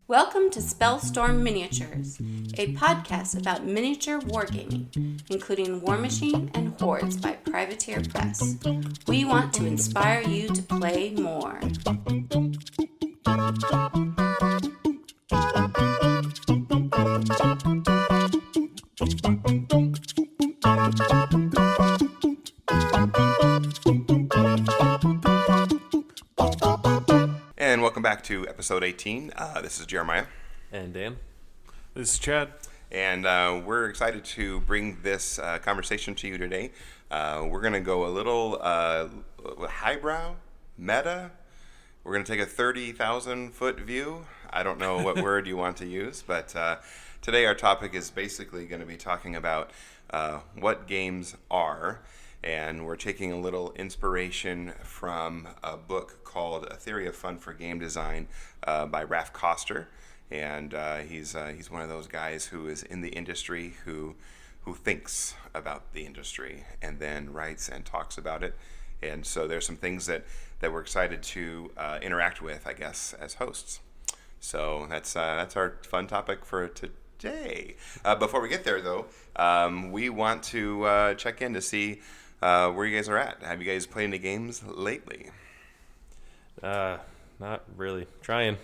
Welcome to Spellstorm Miniatures, a podcast about miniature wargaming, including War Machine and Hordes by Privateer Press. We want to inspire you to play more. And welcome back to episode 18. This is Jeremiah. And Dan. This is Chad. And we're excited to bring this conversation to you today. We're going to go a little highbrow, meta. We're going to take a 30,000-foot view. I don't know what word you want to use, but today our topic is basically going to be talking about what games are. And we're taking a little inspiration from a book called A Theory of Fun for Game Design by Raph Koster. And he's one of those guys who is in the industry who thinks about the industry and then writes and talks about it. And so there's some things that we're excited to interact with, I guess, as hosts. So that's our fun topic for today. Before we get there, though, we want to check in to see where you guys are at. Have you guys played any games lately? Not really. Trying.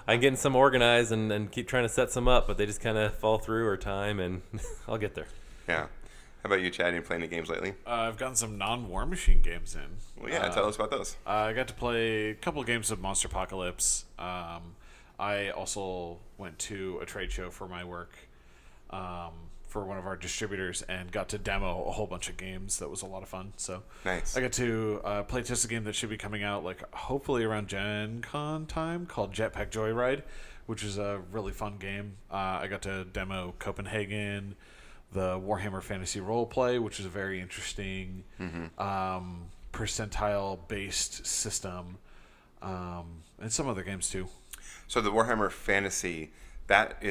I'm getting some organized and keep trying to set some up, but they just kind of fall through or time, and I'll get there. Yeah. How about you, Chad? You playing any games lately? I've gotten some non-War Machine games in. Well, yeah, tell us about those. I got to play a couple of games of Monster Apocalypse. I also went to a trade show for my work for one of our distributors and got to demo a whole bunch of games. That was a lot of fun. So Nice. I got to play test a game that should be coming out hopefully around Gen Con time called Jetpack Joyride, which is a really fun game. I got to demo Copenhagen, the Warhammer Fantasy Roleplay, which is a very interesting percentile-based system, and some other games too. So the Warhammer Fantasy, that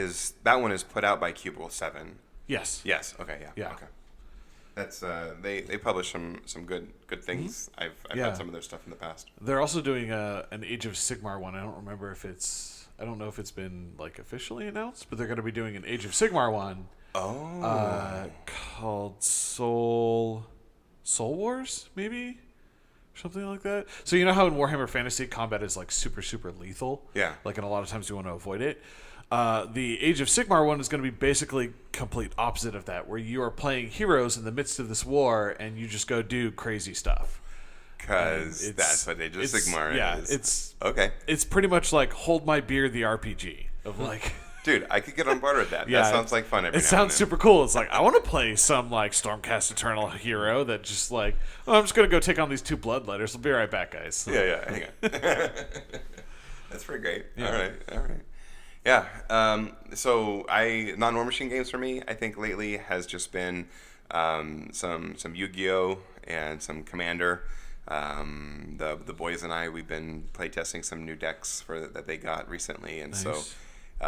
one is put out by Cubicle 7. Yes. Yes. Okay. Yeah. Okay. That's they publish some good things. I've had some of their stuff in the past. They're also doing an Age of Sigmar one. I don't know if it's been officially announced, but they're going to be doing an Age of Sigmar one. Oh. Called Soul Wars, maybe? Something like that. So you know how in Warhammer Fantasy combat is super, super lethal? Yeah. And a lot of times you want to avoid it. The Age of Sigmar one is going to be basically complete opposite of that, where you are playing heroes in the midst of this war and you just go do crazy stuff. Because that's what Age of Sigmar is. Yeah, it's okay. It's pretty much like Hold My Beer, the RPG of Dude, I could get on board with that. Yeah, that sounds like fun. It sounds super cool. It's I want to play some Stormcast Eternal hero that just I'm just gonna go take on these two bloodletters. I'll be right back, guys. Yeah. Hang on. That's pretty great. Yeah. All right. Yeah. So non-War Machine games for me, I think lately has just been some Yu-Gi-Oh and some Commander. The boys and I, we've been playtesting some new decks that they got recently, and nice. So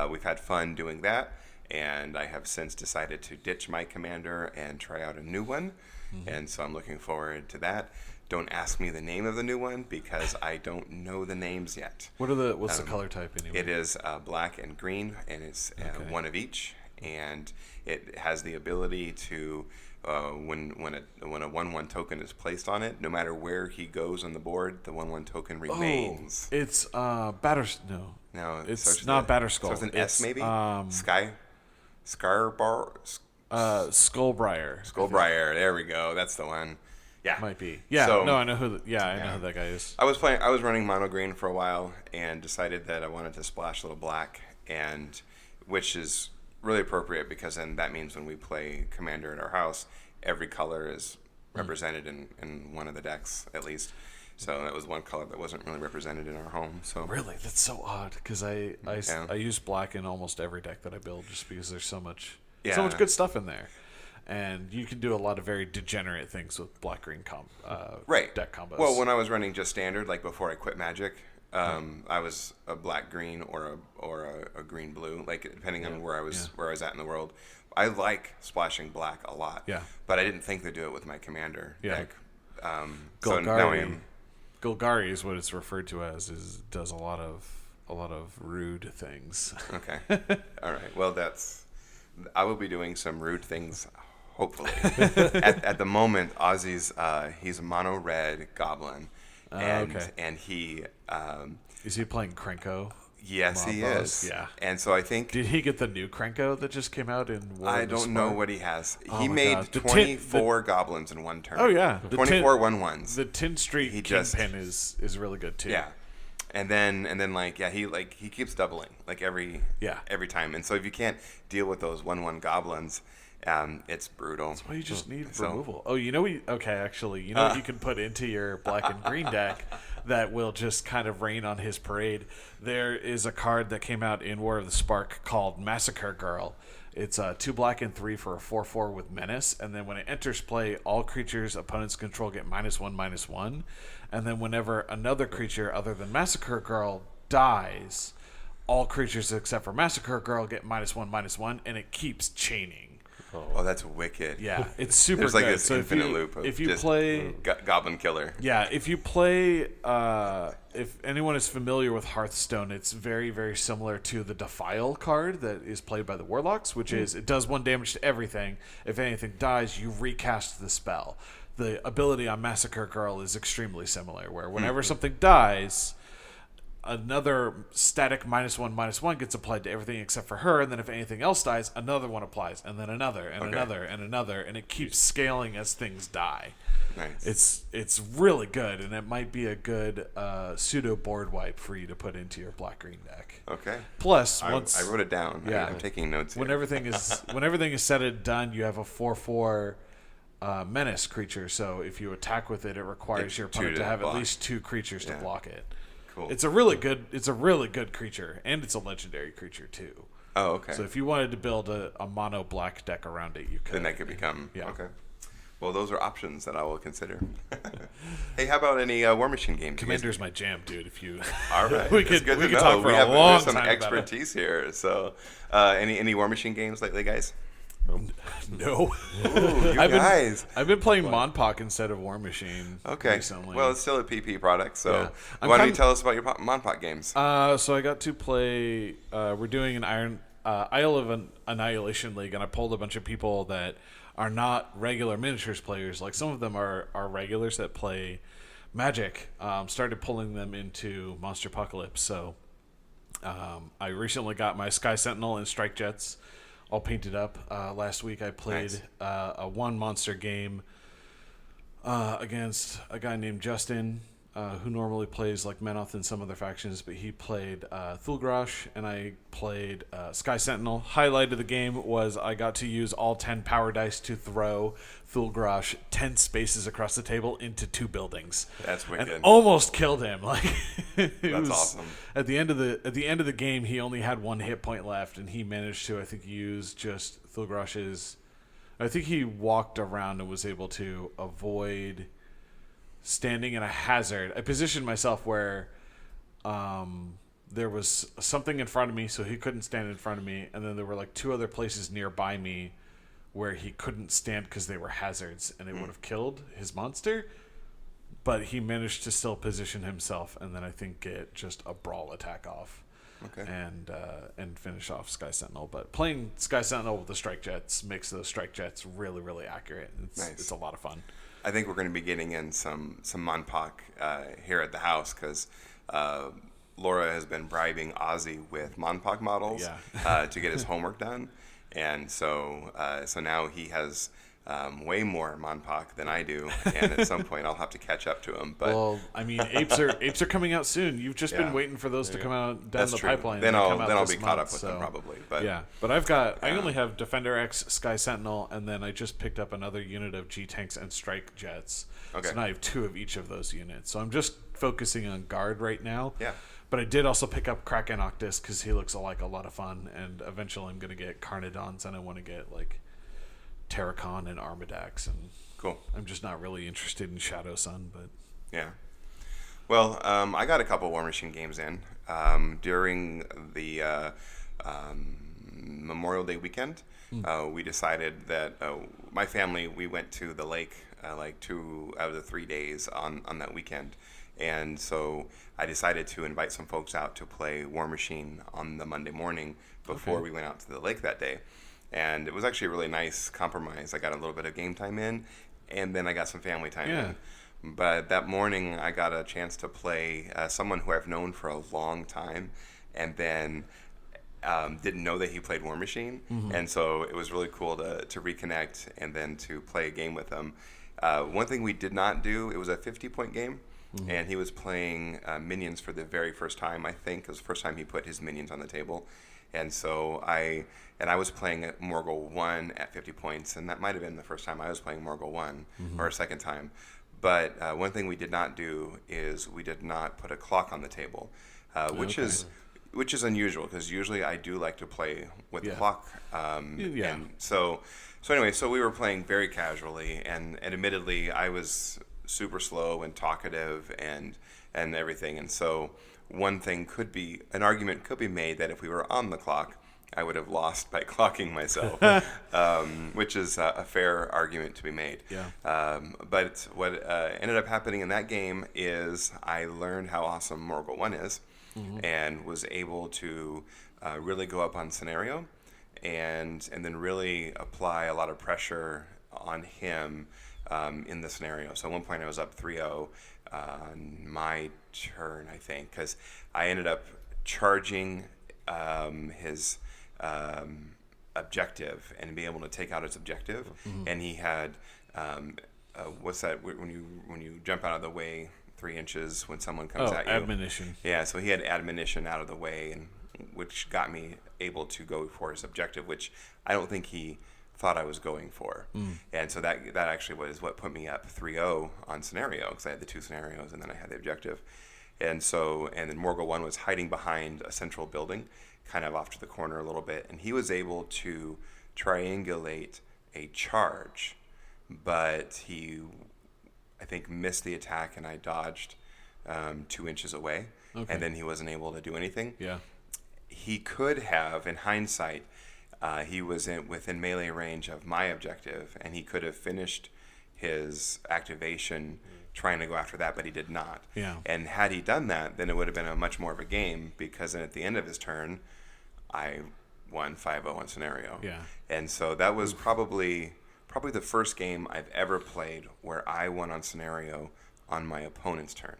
we've had fun doing that. And I have since decided to ditch my Commander and try out a new one, and so I'm looking forward to that. Don't ask me the name of the new one because I don't know the names yet. What's the color type anyway? It is black and green, and it's one of each, and it has the ability to when a 1/1 token is placed on it, no matter where he goes on the board, the 1/1 token remains. Oh, it's No, it's not Batterskull. So it's an S maybe. Skullbriar. Skullbriar. There we go. That's the one. Yeah, might be. Yeah, so, no, I know who. I know who that guy is. I was running mono green for a while and decided that I wanted to splash a little black, and which is really appropriate because then that means when we play Commander at our house, every color is represented in one of the decks at least. So that was one color that wasn't really represented in our home. So really, that's so odd because I use black in almost every deck that I build just because there's so much good stuff in there. And you can do a lot of very degenerate things with black-green deck combos. Well, when I was running just standard, before I quit Magic, I was a black-green or a green-blue, depending on where I was at in the world. I like splashing black a lot. Yeah. But I didn't think to do it with my Commander deck. So now I am. Golgari is what it's referred to as. Does a lot of a lot of rude things. Okay. All right. Well, I will be doing some rude things, hopefully. At the moment, Ozzy's he's a mono red goblin, and he Is he playing Krenko? yes, he Boss? is. Yeah. And so I think Did he get the new Krenko that just came out in War I of the don't know Spark? what he has. Oh He my made God. 24 goblins in one turn. Oh, yeah. The 24 1/1s. The Tin Street He Kingpin is really good too. Yeah. And then he keeps doubling every time. And so if you can't deal with those 1/1 goblins, it's brutal. That's why you just need So- removal. Oh, you know what? You know what you can put into your black and green deck that will just kind of rain on his parade. There is a card that came out in War of the Spark called Massacre Girl. It's 2 black and 3 for a 4/4 with menace, and then when it enters play, all creatures opponents control get -1/-1, and then whenever another creature other than Massacre Girl dies, all creatures except for Massacre Girl get -1/-1, and it keeps chaining. Oh, that's wicked. Yeah, it's super There's like good. this So infinite loop of if you just play, goblin killer. yeah, if you play, if anyone is familiar with Hearthstone, it's very, very similar to the Defile card that is played by the Warlocks, which is it does 1 damage to everything. If anything dies, you recast the spell. The ability on Massacre Girl is extremely similar, where whenever something dies, another static -1/-1 gets applied to everything except for her, and then if anything else dies, another one applies, and then another, and another, and another, and it keeps scaling as things die. Nice. It's really good, and it might be a good pseudo board wipe for you to put into your black-green deck. Okay. Plus, I once wrote it down. Yeah. I'm taking notes here. when everything is said and done, you have a 4/4 menace creature. So if you attack with it, it requires It's your 2 opponent to to have block. at least 2 creatures to Yeah. block it. Cool. It's a really good creature, and it's a legendary creature too. Oh, okay. So if you wanted to build a mono black deck around it, you could. Then that could become Yeah. okay. Well, those are options that I will consider. Hey, how about any War Machine games? Commander's my jam, dude. If you All right, we It's could good we to could know. talk for There's a long some time about it. expertise here. So, any War Machine games lately, guys? No. Ooh, you guys. I've been playing Monpok instead of War Machine. Okay. Recently. Well, it's still a PP product, so Yeah. I'm why don't you kind- tell us about your Monpot games? So I got to play. We're doing an Isle of Annihilation League, and I pulled a bunch of people that are not regular miniatures players. Like some of them are regulars that play Magic. Started pulling them into Monster Apocalypse. So I recently got my Sky Sentinel and Strike Jets all painted up. Last week I played Nice. a 1 monster game against a guy named Justin, who normally plays like Menoth and some other factions, but he played Thulgrash, and I played Sky Sentinel. Highlight of the game was I got to use all 10 power dice to throw Thulgrash 10 spaces across the table into 2 buildings. That's wicked. And almost killed him. Like That's awesome. At the end of the game, he only had 1 hit point left, and he managed to, I think, use just Thulgrash's. I think he walked around and was able to avoid standing in a hazard. I positioned myself where there was something in front of me, so he couldn't stand in front of me, and then there were like 2 other places nearby me where he couldn't stand because they were hazards, and it would have killed his monster. But he managed to still position himself, and then I think get just a brawl attack off. Okay. And finish off Sky Sentinel. But playing Sky Sentinel with the Strike Jets makes those Strike Jets really, really accurate. Nice. It's a lot of fun. I think we're going to be getting in some Monpok here at the house because Laura has been bribing Ozzy with Monpok models to get his homework done, and so now he has way more Monpok than I do, and at some point I'll have to catch up to him. But Well, I mean, apes are coming out soon. You've just Yeah. been waiting for those to come out down that's the true. pipeline. Then They I'll come out then I'll this be caught month, up with them so- probably. But Yeah, but I only have Defender X, Sky Sentinel, and then I just picked up another unit of G tanks and Strike Jets. Okay. So now I have 2 of each of those units. So I'm just focusing on guard right now. Yeah. But I did also pick up Kraken Octus because he looks like a lot of fun, and eventually I'm going to get Carnodons, and I want to get like Terracon and Armadax, and cool. I'm just not really interested in Shadow Sun, but Yeah. Well, I got a couple War Machine games in during the Memorial Day weekend. We decided that my family, we went to the lake like 2 out of the 3 days on that weekend, And so I decided to invite some folks out to play War Machine on the Monday morning before we went out to the lake that day. And it was actually a really nice compromise. I got a little bit of game time in, and then I got some family time in. But that morning, I got a chance to play someone who I've known for a long time, and then didn't know that he played War Machine. And so it was really cool to reconnect and then to play a game with him. One thing we did not do, it was a 50-point game, and he was playing minions for the very first time, I think. It was the first time he put his minions on the table. And so I was playing at Morgul 1 at 50 points, and that might have been the first time I was playing Morgul 1 or a second time. But one thing we did not do is we did not put a clock on the table, which is unusual, because usually I do like to play with the clock. And so anyway, so we were playing very casually, and admittedly I was super slow and talkative and everything. And so an argument could be made that if we were on the clock, I would have lost by clocking myself, which is a fair argument to be made. But what ended up happening in that game is I learned how awesome Morgul 1 is, and was able to really go up on scenario and then really apply a lot of pressure on him in the scenario. So at one point I was up 3-0 on my turn, I think, because I ended up charging his objective and being able to take out his objective. And he had what's that when you jump out of the way 3 inches when someone comes at you? Admonition. Yeah, so he had admonition out of the way, and which got me able to go for his objective, which I don't think he thought I was going for. And so that actually was what put me up 3-0 on scenario, because I had the 2 scenarios and then I had the objective. And then Morgul 1 was hiding behind a central building, kind of off to the corner a little bit, and he was able to triangulate a charge, but he, I think, missed the attack, and I dodged 2 inches away, and then he wasn't able to do anything. He could have, in hindsight, he was within melee range of my objective, and he could have finished his activation trying to go after that, but he did not. And had he done that, then it would have been a much more of a game, because then at the end of his turn, I won 5-0 on scenario. And so that was probably the first game I've ever played where I won on scenario on my opponent's turn.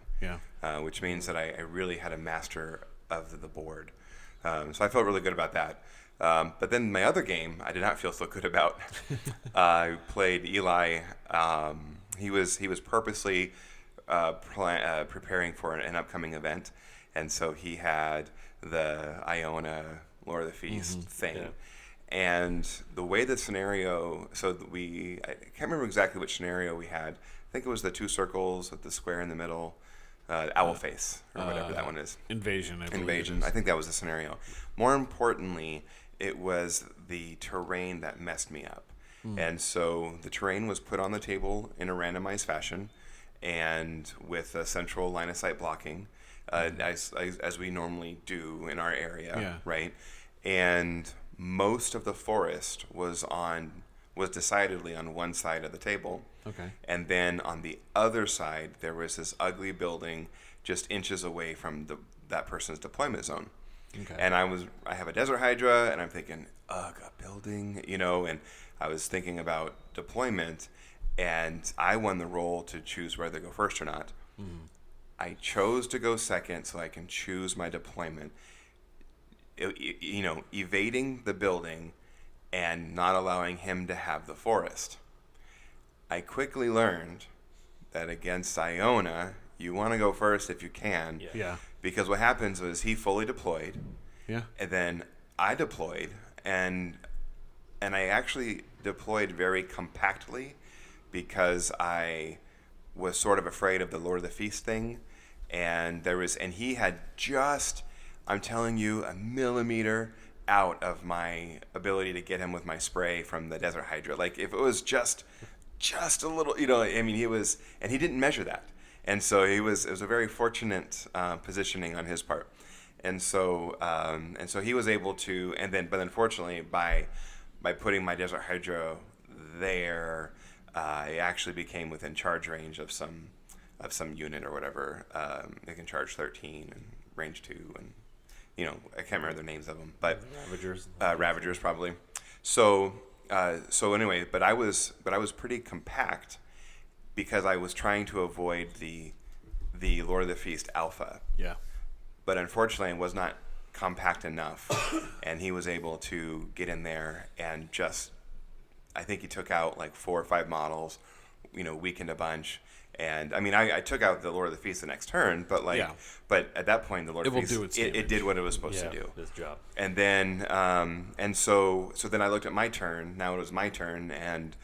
Which means that I really had a master of the board. So I felt really good about that. But then my other game, I did not feel so good about. I played Eli. He was purposely preparing for an upcoming event, and so he had the Iona Lord of the Feast thing. And the way the scenario, I can't remember exactly which scenario we had. I think it was the 2 circles with the square in the middle. Owl face, or whatever that one is. Invasion. I think that was the scenario. More importantly, it was the terrain that messed me up. And so the terrain was put on the table in a randomized fashion, and with a central line of sight blocking, as we normally do in our area, right? And most of the forest was decidedly on one side of the table. And then on the other side, there was this ugly building just inches away from that person's deployment zone. And I have a Desert Hydra, and I'm thinking, ugh, a building, and I was thinking about deployment, and I won the role to choose whether to go first or not. I chose to go second so I can choose my deployment. Evading the building and not allowing him to have the forest. I quickly learned that against Iona, you want to go first if you can. Because what happens was he fully deployed. And then I deployed, and I actually deployed very compactly, because I was sort of afraid of the Lord of the Feast thing, and he had just, I'm telling you, a millimeter out of my ability to get him with my spray from the Desert Hydra. Like, if it was just a little, he didn't measure that. And so it was a very fortunate positioning on his part. And so he was able to, but unfortunately by putting my Desert Hydra there, I actually became within charge range of some some unit or whatever, they can charge 13 and range 2 and I can't remember the names of them, but Ravagers. Ravagers probably. So anyway, but I was pretty compact because I was trying to avoid the Lord of the Feast alpha. Yeah. But unfortunately, I was not compact enough, and he was able to get in there and just, I think he took out like 4 or 5 models, weakened a bunch. And I mean, I took out the Lord of the Feast the next turn, but but at that point, the Lord of the Feast, it did what it was supposed to do. His job. And then, so then I looked at my turn. Now it was my turn, and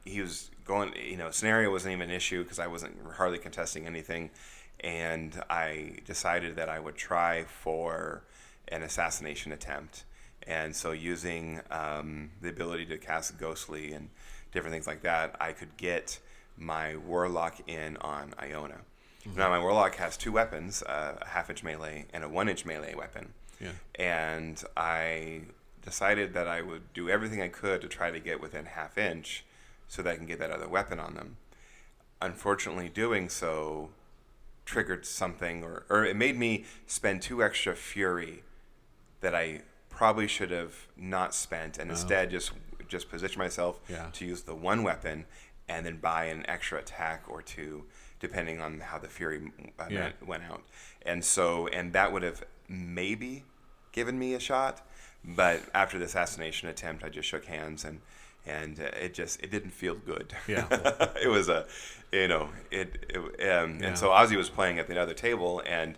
he was going. Scenario wasn't even an issue because I wasn't hardly contesting anything, and I decided that I would try for an assassination attempt, and so using the ability to cast Ghostly and different things like that, I could get my Warlock in on Iona. Mm-hmm. Now, my Warlock has 2 weapons, a half-inch melee and a 1-inch melee weapon. Yeah. And I decided that I would do everything I could to try to get within half-inch so that I can get that other weapon on them. Unfortunately, doing so triggered something, or it made me spend 2 extra fury that I probably should have not spent, and instead just position myself to use the 1 weapon and then buy an extra attack or 2 depending on how the fury went out. And that would have maybe given me a shot, but after the assassination attempt I just shook hands and it didn't feel good. Yeah. It was and so Ozzy was playing at the other table and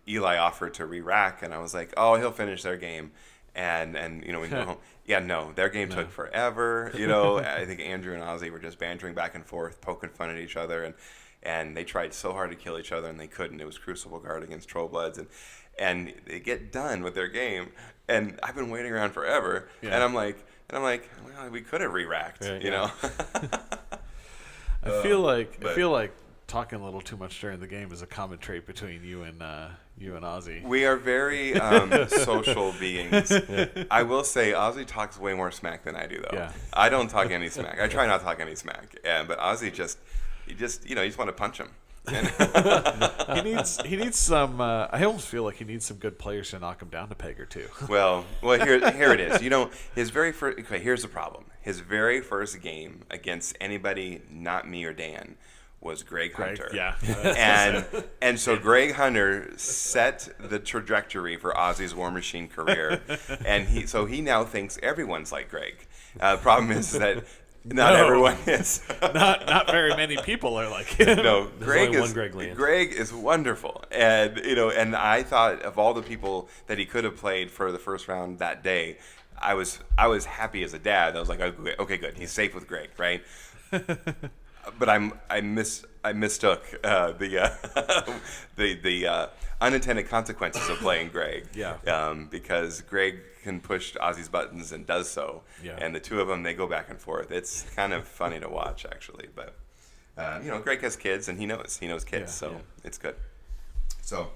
Eli offered to re-rack, and I was like, oh, he'll finish their game. And we go home. Yeah, no, their game took forever. I think Andrew and Ozzy were just bantering back and forth, poking fun at each other, and they tried so hard to kill each other and they couldn't. It was Crucible Guard against Trollbloods, and they get done with their game, and I've been waiting around forever, and I'm like, well, we could have re-racked, right, I feel like talking a little too much during the game is a common trait between you and Ozzy. We are very social beings. I will say Ozzy talks way more smack than I do, though. Yeah. I don't talk any smack. I try not to talk any smack. But Ozzy you just want to punch him. He needs some. I almost feel like he needs some good players to knock him down a peg or 2. Well, here it is. His very first. Okay, here's the problem. His very first game against anybody, not me or Dan, was Greg Hunter. Yeah. and so Greg Hunter set the trajectory for Ozzy's War Machine career, and he now thinks everyone's like Greg. Problem is that not everyone is. not very many people are like him. No, Greg is wonderful, and and I thought of all the people that he could have played for the first round that day, I was happy as a dad. I was like, okay, good, he's safe with Greg, right? But I mistook the unintended consequences of playing Greg. Yeah. Because Greg can push Ozzy's buttons and does so. Yeah. And the 2 of them, they go back and forth. It's kind of funny to watch, actually. But Greg has kids and he knows kids, it's good. So,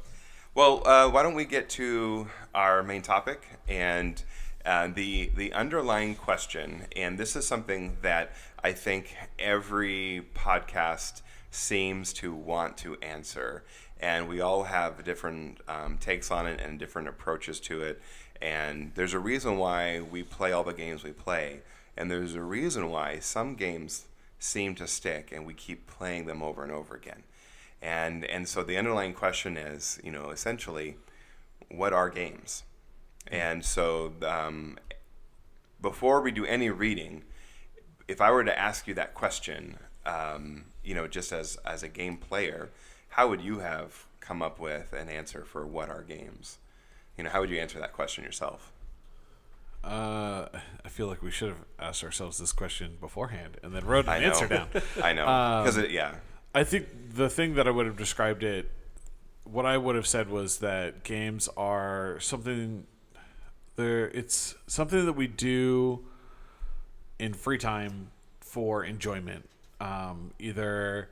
well, why don't we get to our main topic and the underlying question, and this is something that I think every podcast seems to want to answer, and we all have different takes on it and different approaches to it, and there's a reason why we play all the games we play, and there's a reason why some games seem to stick and we keep playing them over and over again. And so the underlying question is, essentially, what are games? And so before we do any reading, if I were to ask you that question, just as a game player, how would you have come up with an answer for what are games? How would you answer that question yourself? I feel like we should have asked ourselves this question beforehand and then wrote an answer down. I know. Because I think the thing that I would have described it, what I would have said was that games are something... It's something that we do in free time for enjoyment, either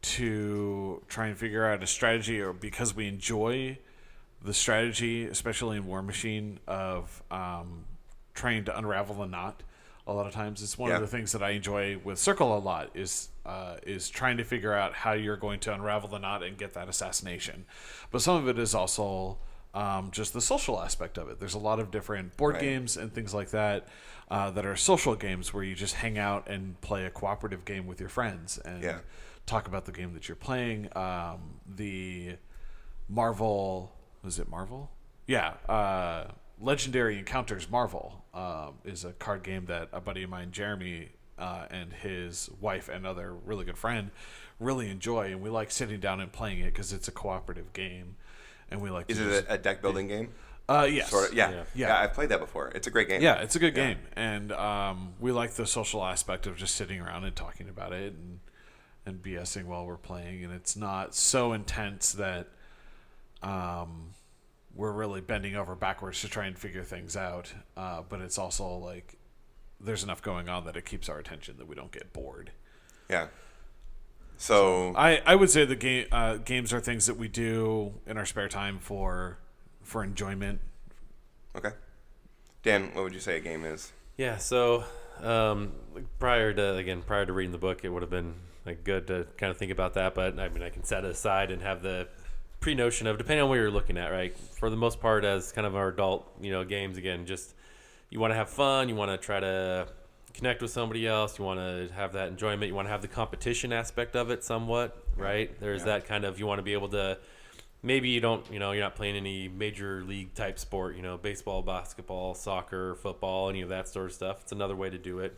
to try and figure out a strategy or because we enjoy the strategy, especially in War Machine, of trying to unravel the knot. a lot of times. It's one of the things that I enjoy with Circle a lot is trying to figure out how you're going to unravel the knot and get that assassination. But some of it is also just the social aspect of it. There's a lot of different board games and things like that that are social games where you just hang out and play a cooperative game with your friends and talk about the game that you're playing. The Marvel, was it Marvel? Yeah, Legendary Encounters Marvel is a card game that a buddy of mine, Jeremy, and his wife and other really good friend really enjoy, and we like sitting down and playing it because it's a cooperative game, and we like. Is it a deck building game? Yes. Sort of, yeah. I've played that before. It's a great game. Yeah, it's a good game, and we like the social aspect of just sitting around and talking about it and BSing while we're playing, and it's not so intense that we're really bending over backwards to try and figure things out. But it's also like there's enough going on that it keeps our attention that we don't get bored. Yeah. So I would say the games are things that we do in our spare time for enjoyment. Okay. Dan, what would you say a game is? Yeah, so prior to reading the book, it would have been like good to kind of think about that. But I mean, I can set it aside and have the pre-notion of, depending on what you're looking at, right? For the most part, as kind of our adult, games, again, just you want to have fun, you want to try to connect with somebody else, you want to have that enjoyment, you want to have the competition aspect of it somewhat, right? There's that kind of, you want to be able to, maybe you don't, you're not playing any major league type sport, baseball, basketball, soccer, football, any of that sort of stuff. It's another way to do it.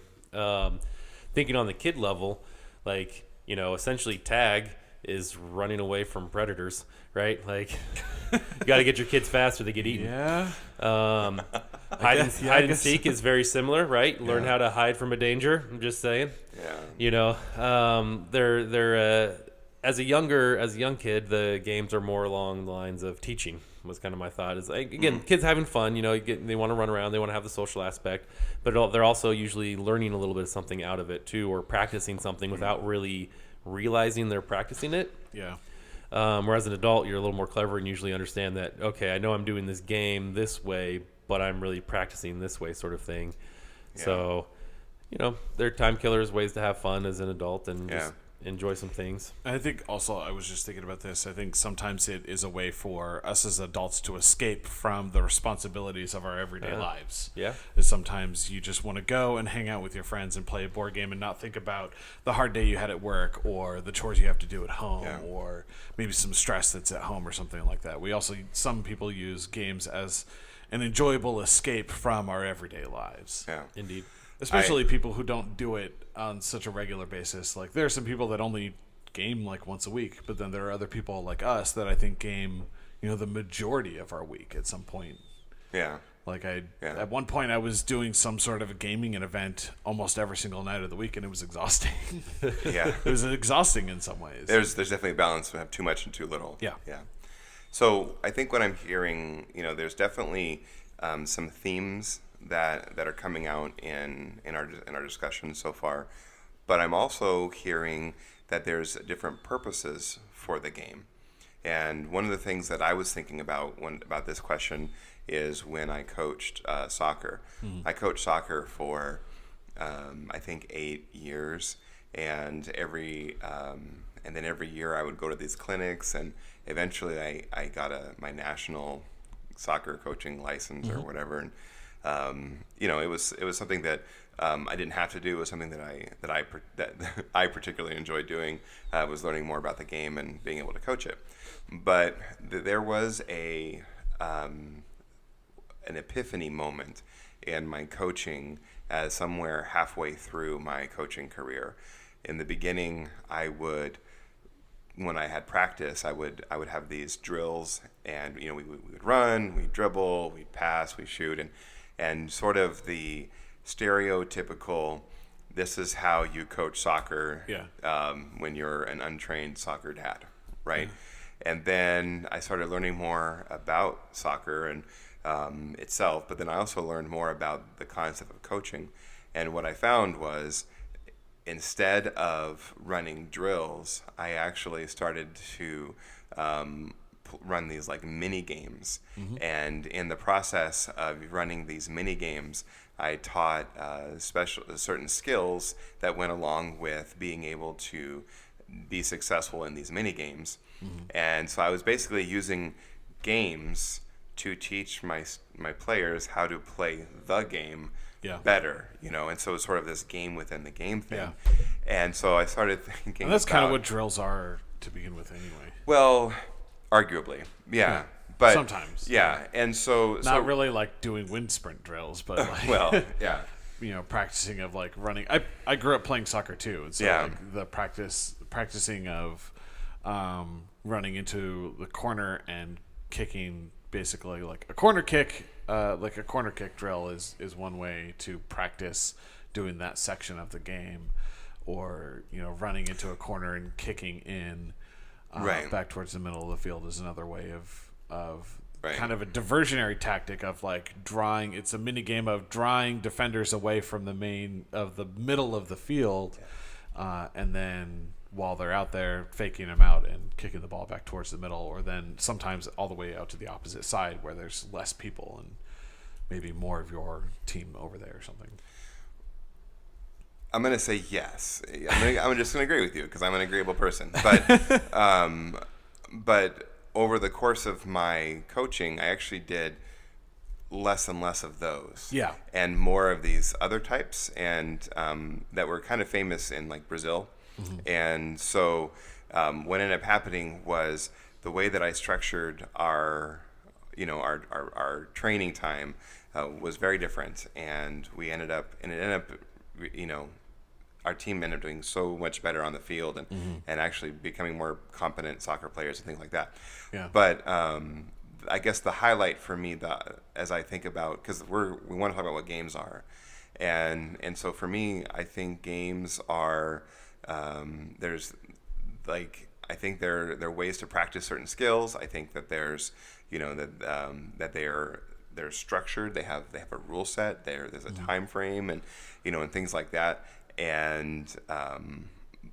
Thinking on the kid level, like, essentially tag is running away from predators, right? Like, you got to get your kids fast or they get eaten. Yeah. Hide and seek is very similar, right? Learn how to hide from a danger. I'm just saying. Yeah. They're as a young kid, the games are more along the lines of teaching. Was kind of my thought. Is like, again, kids having fun. They want to run around, they want to have the social aspect, but they're also usually learning a little bit of something out of it too, or practicing something without really realizing they're practicing it. Yeah. Whereas an adult, you're a little more clever and usually understand that, okay, I know I'm doing this game this way, but I'm really practicing this way, sort of thing. Yeah. So, they're time killers, ways to have fun as an adult and just enjoy some things. I think also, I was just thinking about this, I think sometimes it is a way for us as adults to escape from the responsibilities of our everyday lives. Yeah. Is sometimes you just want to go and hang out with your friends and play a board game and not think about the hard day you had at work or the chores you have to do at home or maybe some stress that's at home or something like that. Some people use games as an enjoyable escape from our everyday lives. Yeah. Indeed. Especially people who don't do it on such a regular basis. Like, there are some people that only game like once a week, but then there are other people like us that I think game, the majority of our week at some point. Yeah. Like, at one point I was doing some sort of a gaming event almost every single night of the week, and it was exhausting. Yeah. It was exhausting in some ways. There's definitely a balance to have too much and too little. Yeah. Yeah. So I think what I'm hearing, there's definitely some themes that are coming out in our discussion so far, but I'm also hearing that there's different purposes for the game. And one of the things that I was thinking about about this question is when I coached soccer. I coached soccer for I think 8 years, and every year I would go to these clinics, and eventually I got my national soccer coaching license or whatever. And it was something that I didn't have to do. It was something that I particularly enjoyed doing. Was learning more about the game and being able to coach it. But there was an epiphany moment in my coaching, as somewhere halfway through my coaching career. In the beginning, when I had practice, I would have these drills, and we would run, we'd dribble, we'd pass, we'd shoot, and sort of the stereotypical, this is how you coach soccer when you're an untrained soccer dad, right? And then I started learning more about soccer and itself, but then I also learned more about the concept of coaching. And what I found was, instead of running drills, I actually started to run these like mini games, and in the process of running these mini games, I taught certain skills that went along with being able to be successful in these mini games. And so I was basically using games to teach my players how to play the game better, and so it's sort of this game within the game thing. Yeah. And so I started thinking, And that's kind of what drills are to begin with anyway. well, arguably, but sometimes. And so Not really like doing wind sprint drills, but like, well, yeah. Practicing of like running. I grew up playing soccer too, and so like the practicing of running into the corner and kicking, basically like a corner kick. Like a corner kick drill is one way to practice doing that section of the game, or running into a corner and kicking in back towards the middle of the field is another way of kind of a diversionary tactic of like drawing. It's a mini game of drawing defenders away from the middle of the field, and then while they're out there, faking them out and kicking the ball back towards the middle, or then sometimes all the way out to the opposite side where there's less people and maybe more of your team over there or something. I'm going to say yes. I'm just going to agree with you because I'm an agreeable person. But over the course of my coaching, I actually did less and less of those. Yeah. And more of these other types, and that were kind of famous in like Brazil. And so what ended up happening was the way that I structured our training time was very different, and it ended up our team ended up doing so much better on the field and actually becoming more competent soccer players and things like that. Yeah. But I guess the highlight for me, as I think about, because we want to talk about what games are, and so for me, I think games are there's like, I think they're ways to practice certain skills. I think that there's that they're structured. They have a rule set. There's a time frame and and things like that. And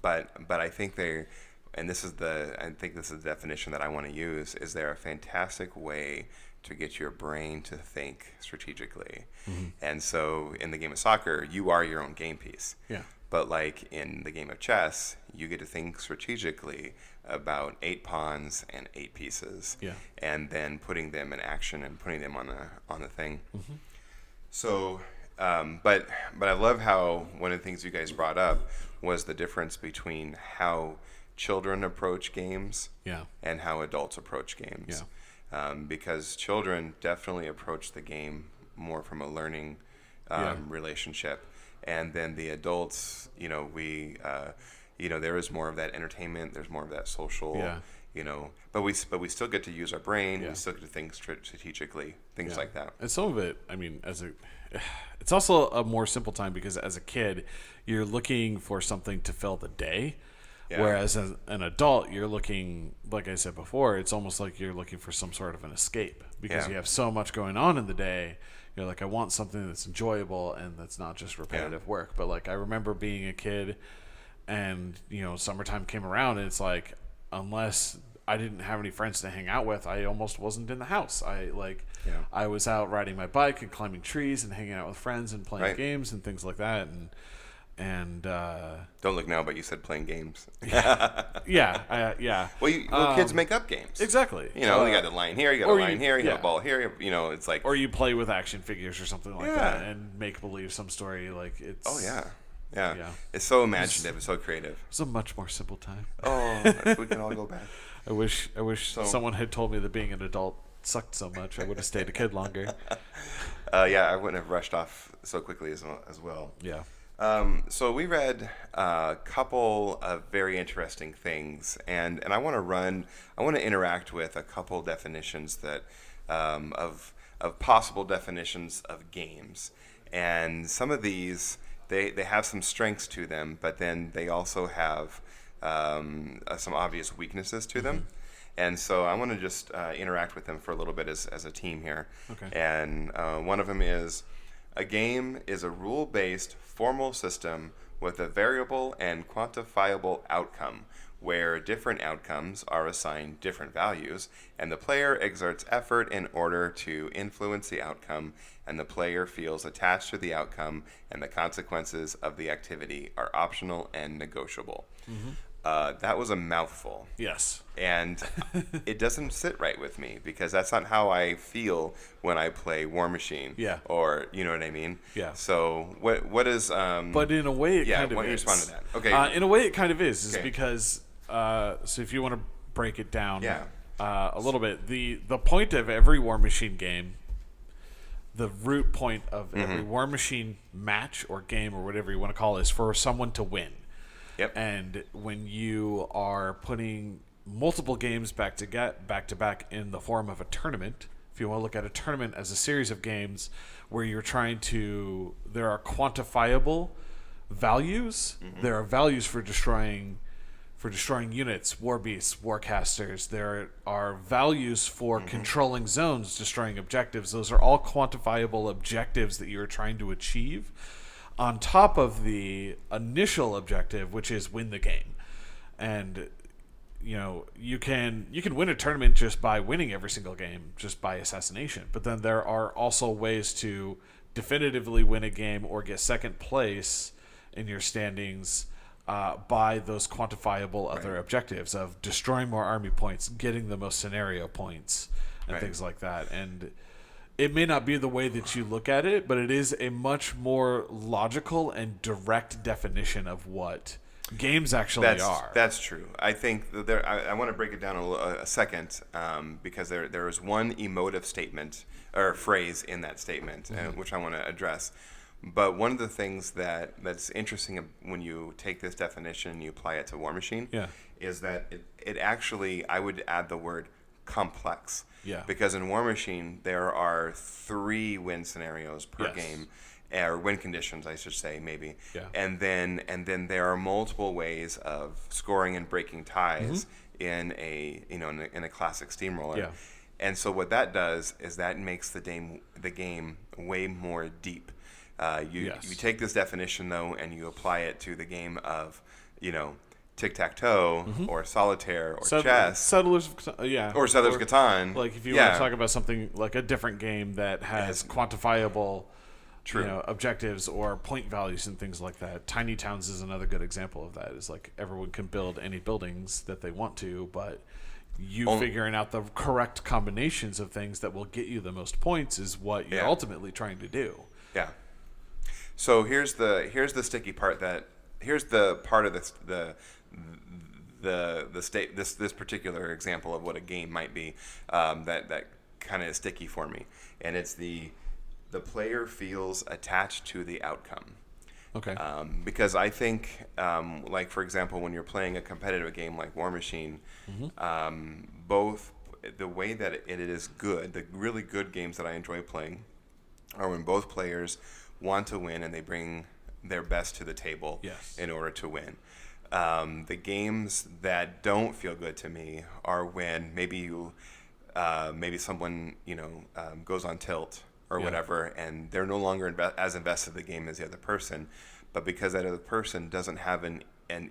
but I think this is the definition that I want to use, is they're a fantastic way to get your brain to think strategically. And so in the game of soccer, you are your own game piece. Yeah. But like in the game of chess, you get to think strategically about 8 pawns and 8 pieces, and then putting them in action and putting them on the thing. So, but I love how one of the things you guys brought up was the difference between how children approach games and how adults approach games. Because children definitely approach the game more from a learning relationship. And then the adults, there is more of that entertainment. There's more of that social, but we still get to use our brain. We still get to think strategically, things like that. And some of it, I mean, it's also a more simple time because as a kid, you're looking for something to fill the day. Whereas as an adult, you're looking, like I said before, it's almost like you're looking for some sort of an escape because you have so much going on in the day. You're like, I want something that's enjoyable and that's not just repetitive work. But like, I remember being a kid and, summertime came around and it's like, unless I didn't have any friends to hang out with, I almost wasn't in the house. I was out riding my bike and climbing trees and hanging out with friends and playing games and things like that. And don't look now, but you said playing games. Yeah. Well, kids make up games. Exactly. You got a line here, you got a line here, you got a ball here. It's like, or you play with action figures or something like that and make believe some story. Like it's. Oh yeah. It's so imaginative. It's so creative. It's a much more simple time. Oh, if we can all go back. I wish someone had told me that being an adult sucked so much. I would have stayed a kid longer. I wouldn't have rushed off so quickly as well. Yeah. So we read a couple of very interesting things, and I want to interact with a couple definitions that of possible definitions of games, and some of these they have some strengths to them, but then they also have some obvious weaknesses to them. And so I want to just interact with them for a little bit as a team here. Okay. And one of them is, a game is a rule-based formal system with a variable and quantifiable outcome, where different outcomes are assigned different values, and the player exerts effort in order to influence the outcome, and the player feels attached to the outcome, and the consequences of the activity are optional and negotiable. That was a mouthful. Yes. And it doesn't sit right with me because that's not how I feel when I play War Machine. Yeah. Or, you know what I mean? Yeah. So what is... but in a way it kind of is. why don't you respond to that? Okay. In a way it kind of is Okay. because, so if you want to break it down Yeah. a little bit, the point of every War Machine game, the root point of every War Machine match or game or whatever you want to call it is for someone to win. Yep. And when you are putting multiple games back to back in the form of a tournament, if you want to look at a tournament as a series of games where you're trying to, there are quantifiable values. There are values for destroying units, war beasts, warcasters. There are values for controlling zones, destroying objectives. Those are all quantifiable objectives that you're trying to achieve, on top of the initial objective, which is win the game. And you can win a tournament just by winning every single game, just by assassination. But then there are also ways to definitively win a game or get second place in your standings by those quantifiable other objectives of destroying more army points, getting the most scenario points, and things like that. And it may not be the way that you look at it, but it is a much more logical and direct definition of what games actually are. That's true. I think that I want to break it down a second because there is one emotive statement or phrase in that statement which I want to address. But one of the things that's interesting when you take this definition and you apply it to War Machine is that it actually, I would add the word complex. Yeah. Because in War Machine, there are 3 win scenarios per game, or win conditions, I should say, maybe. Yeah. And then there are multiple ways of scoring and breaking ties in a classic steamroller. Yeah. And so what that does is that makes the game way more deep. You take this definition though, and you apply it to the game of tic-tac-toe or solitaire or chess. Settlers, Or Settlers Catan. Like if you want to talk about something like a different game that has quantifiable objectives or point values and things like that. Tiny Towns is another good example of that. It's like everyone can build any buildings that they want to, but figuring out the correct combinations of things that will get you the most points is what you're ultimately trying to do. Yeah. So here's the sticky part here's the part of this particular example of what a game might be that kind of is sticky for me, and it's the player feels attached to the outcome. Okay. Because I think, like for example, when you're playing a competitive game like War Machine, both the way that it is good, the really good games that I enjoy playing, are when both players want to win and they bring their best to the table in order to win. The games that don't feel good to me are when maybe someone goes on tilt or whatever, and they're no longer as invested in the game as the other person, but because that other person doesn't have an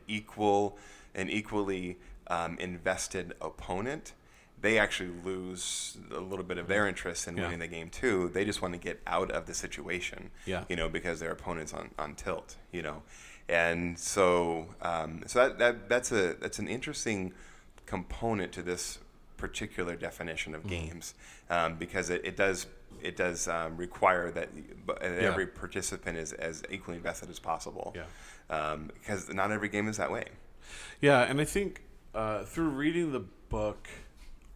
equally invested opponent, they actually lose a little bit of their interest in winning the game too. They just want to get out of the situation, because their opponent's on tilt, and so that's an interesting component to this particular definition of games, because it does require that every participant is as equally invested as possible, because not every game is that way. Yeah, and I think through reading the book,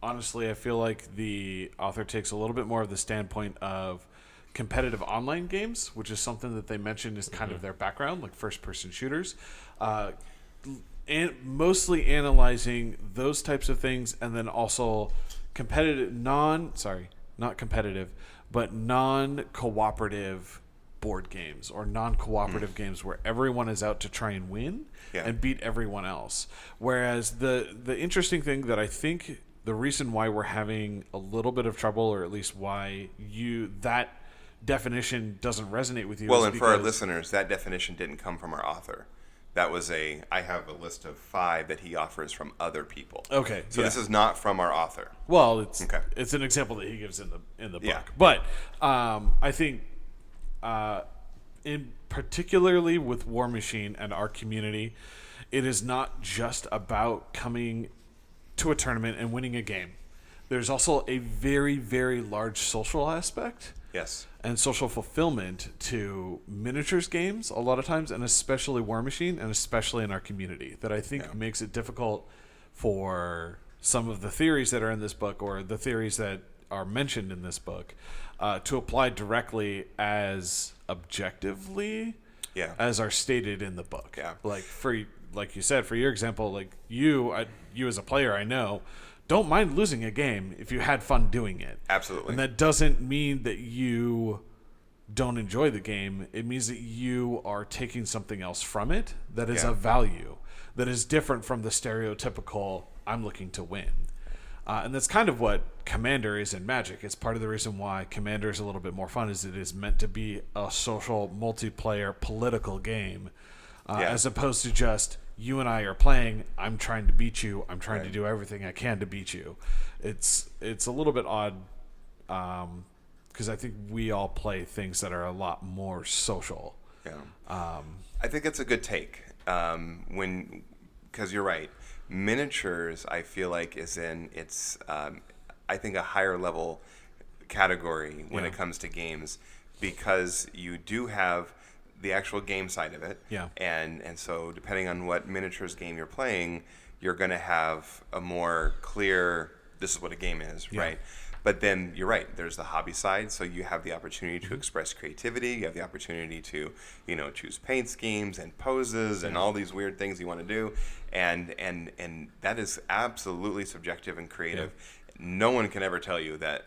honestly, I feel like the author takes a little bit more of the standpoint of competitive online games, which is something that they mentioned is kind of their background, like first-person shooters, and mostly analyzing those types of things, and then also non-cooperative board games or non-cooperative games where everyone is out to try and win and beat everyone else. Whereas the interesting thing that I think the reason why we're having a little bit of trouble, or at least why that definition doesn't resonate with you. Well, and for our listeners, that definition didn't come from our author. I have a list of 5 that he offers from other people. Okay. So this is not from our author. Well, Okay. it's an example that he gives in the book. Yeah. But I think in particularly with War Machine and our community, it is not just about coming to a tournament and winning a game. There's also a very, very large social aspect. Yes. And social fulfillment to miniatures games a lot of times, and especially War Machine, and especially in our community, that I think makes it difficult for some of the theories that are in this book, or the theories that are mentioned in this book, to apply directly as objectively as are stated in the book. Yeah. Like you said, for your example, like you as a player, I know, don't mind losing a game if you had fun doing it. Absolutely. And that doesn't mean that you don't enjoy the game. It means that you are taking something else from it that is of value, that is different from the stereotypical, I'm looking to win. And that's kind of what Commander is in Magic. It's part of the reason why Commander is a little bit more fun, is it is meant to be a social, multiplayer, political game, as opposed to just, you and I are playing, I'm trying to beat you, I'm trying to do everything I can to beat you. It's a little bit odd, because I think we all play things that are a lot more social. Yeah. I think it's a good take. Because you're right. Miniatures, I feel like, is in its, I think, a higher level category when it comes to games, because you do have the actual game side of it. Yeah. And so depending on what miniatures game you're playing, you're going to have a more clear, this is what a game is, right? But then you're right, there's the hobby side, so you have the opportunity to express creativity, you have the opportunity to, choose paint schemes and poses and all these weird things you want to do, and that is absolutely subjective and creative. No one can ever tell you that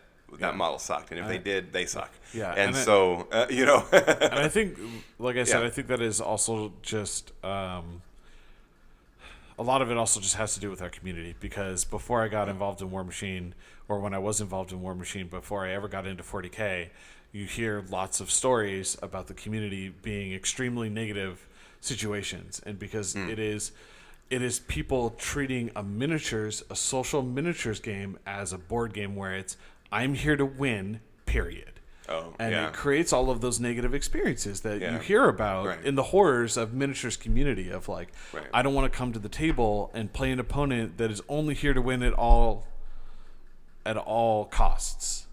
model sucked, and if they did, they suck. Yeah. And so, And I think, like I said, I think that is also just, a lot of it also just has to do with our community, because before I got involved in War Machine, or when I was involved in War Machine, before I ever got into 40K, you hear lots of stories about the community being extremely negative situations, and because it is people treating a social miniatures game as a board game where it's, I'm here to win, period. And it creates all of those negative experiences that you hear about in the horrors of miniatures community, of like, I don't want to come to the table and play an opponent that is only here to win at all costs,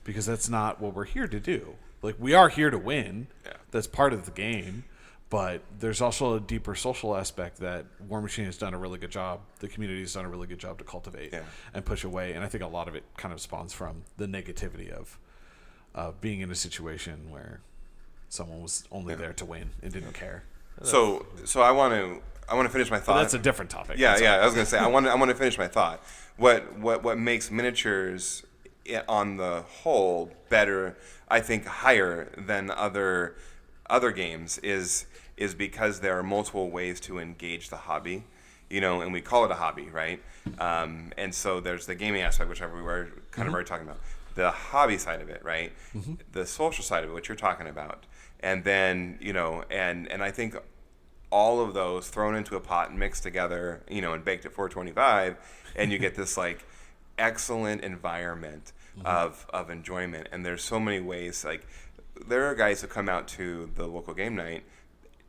because that's not what we're here to do. Like, we are here to win. That's part of the game. But there's also a deeper social aspect that War Machine has done a really good job. The community has done a really good job to cultivate and push away. And I think a lot of it kind of spawns from the negativity of being in a situation where someone was only there to win and didn't care. So I want to finish my thought. But that's a different topic. Yeah. I was going to say I want to finish my thought. What makes miniatures on the whole better, I think, higher than other games is because there are multiple ways to engage the hobby, and we call it a hobby, right? And so there's the gaming aspect, which we were kind of already talking about, the hobby side of it, right? The social side of it, which you're talking about, and then and I think all of those thrown into a pot and mixed together, and baked at 425, and you get this like excellent environment of enjoyment. And there's so many ways, like, there are guys who come out to the local game night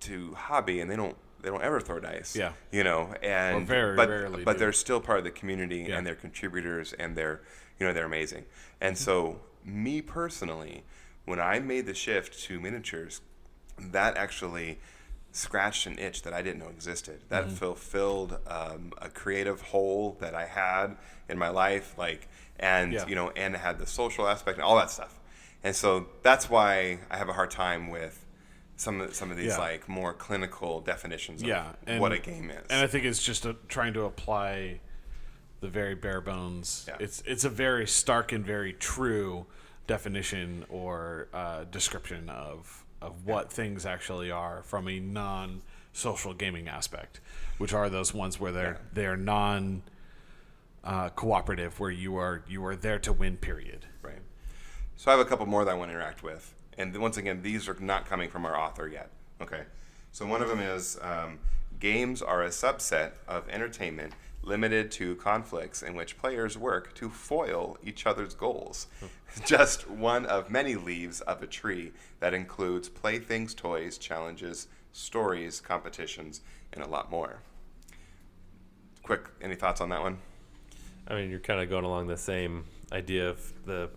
to hobby, and they don't ever throw dice. And rarely but do. they're still part of the community, and they're contributors, and they're amazing. And so, me personally, when I made the shift to miniatures, that actually scratched an itch that I didn't know existed. That fulfilled a creative hole that I had in my life, and it had the social aspect and all that stuff. And so that's why I have a hard time with some of these like more clinical definitions of what a game is. And I think it's just trying to apply the very bare bones. Yeah. It's a very stark and very true definition or description of what things actually are from a non-social gaming aspect, which are those ones where they're non cooperative, where you are there to win, period. Right. So I have a couple more that I want to interact with. And once again, these are not coming from our author yet. Okay. So one of them is Games are a subset of entertainment limited to conflicts in which players work to foil each other's goals. Just one of many leaves of a tree that includes playthings, toys, challenges, stories, competitions, and a lot more. Quick, any thoughts on that one? I mean, you're kind of going along the same idea of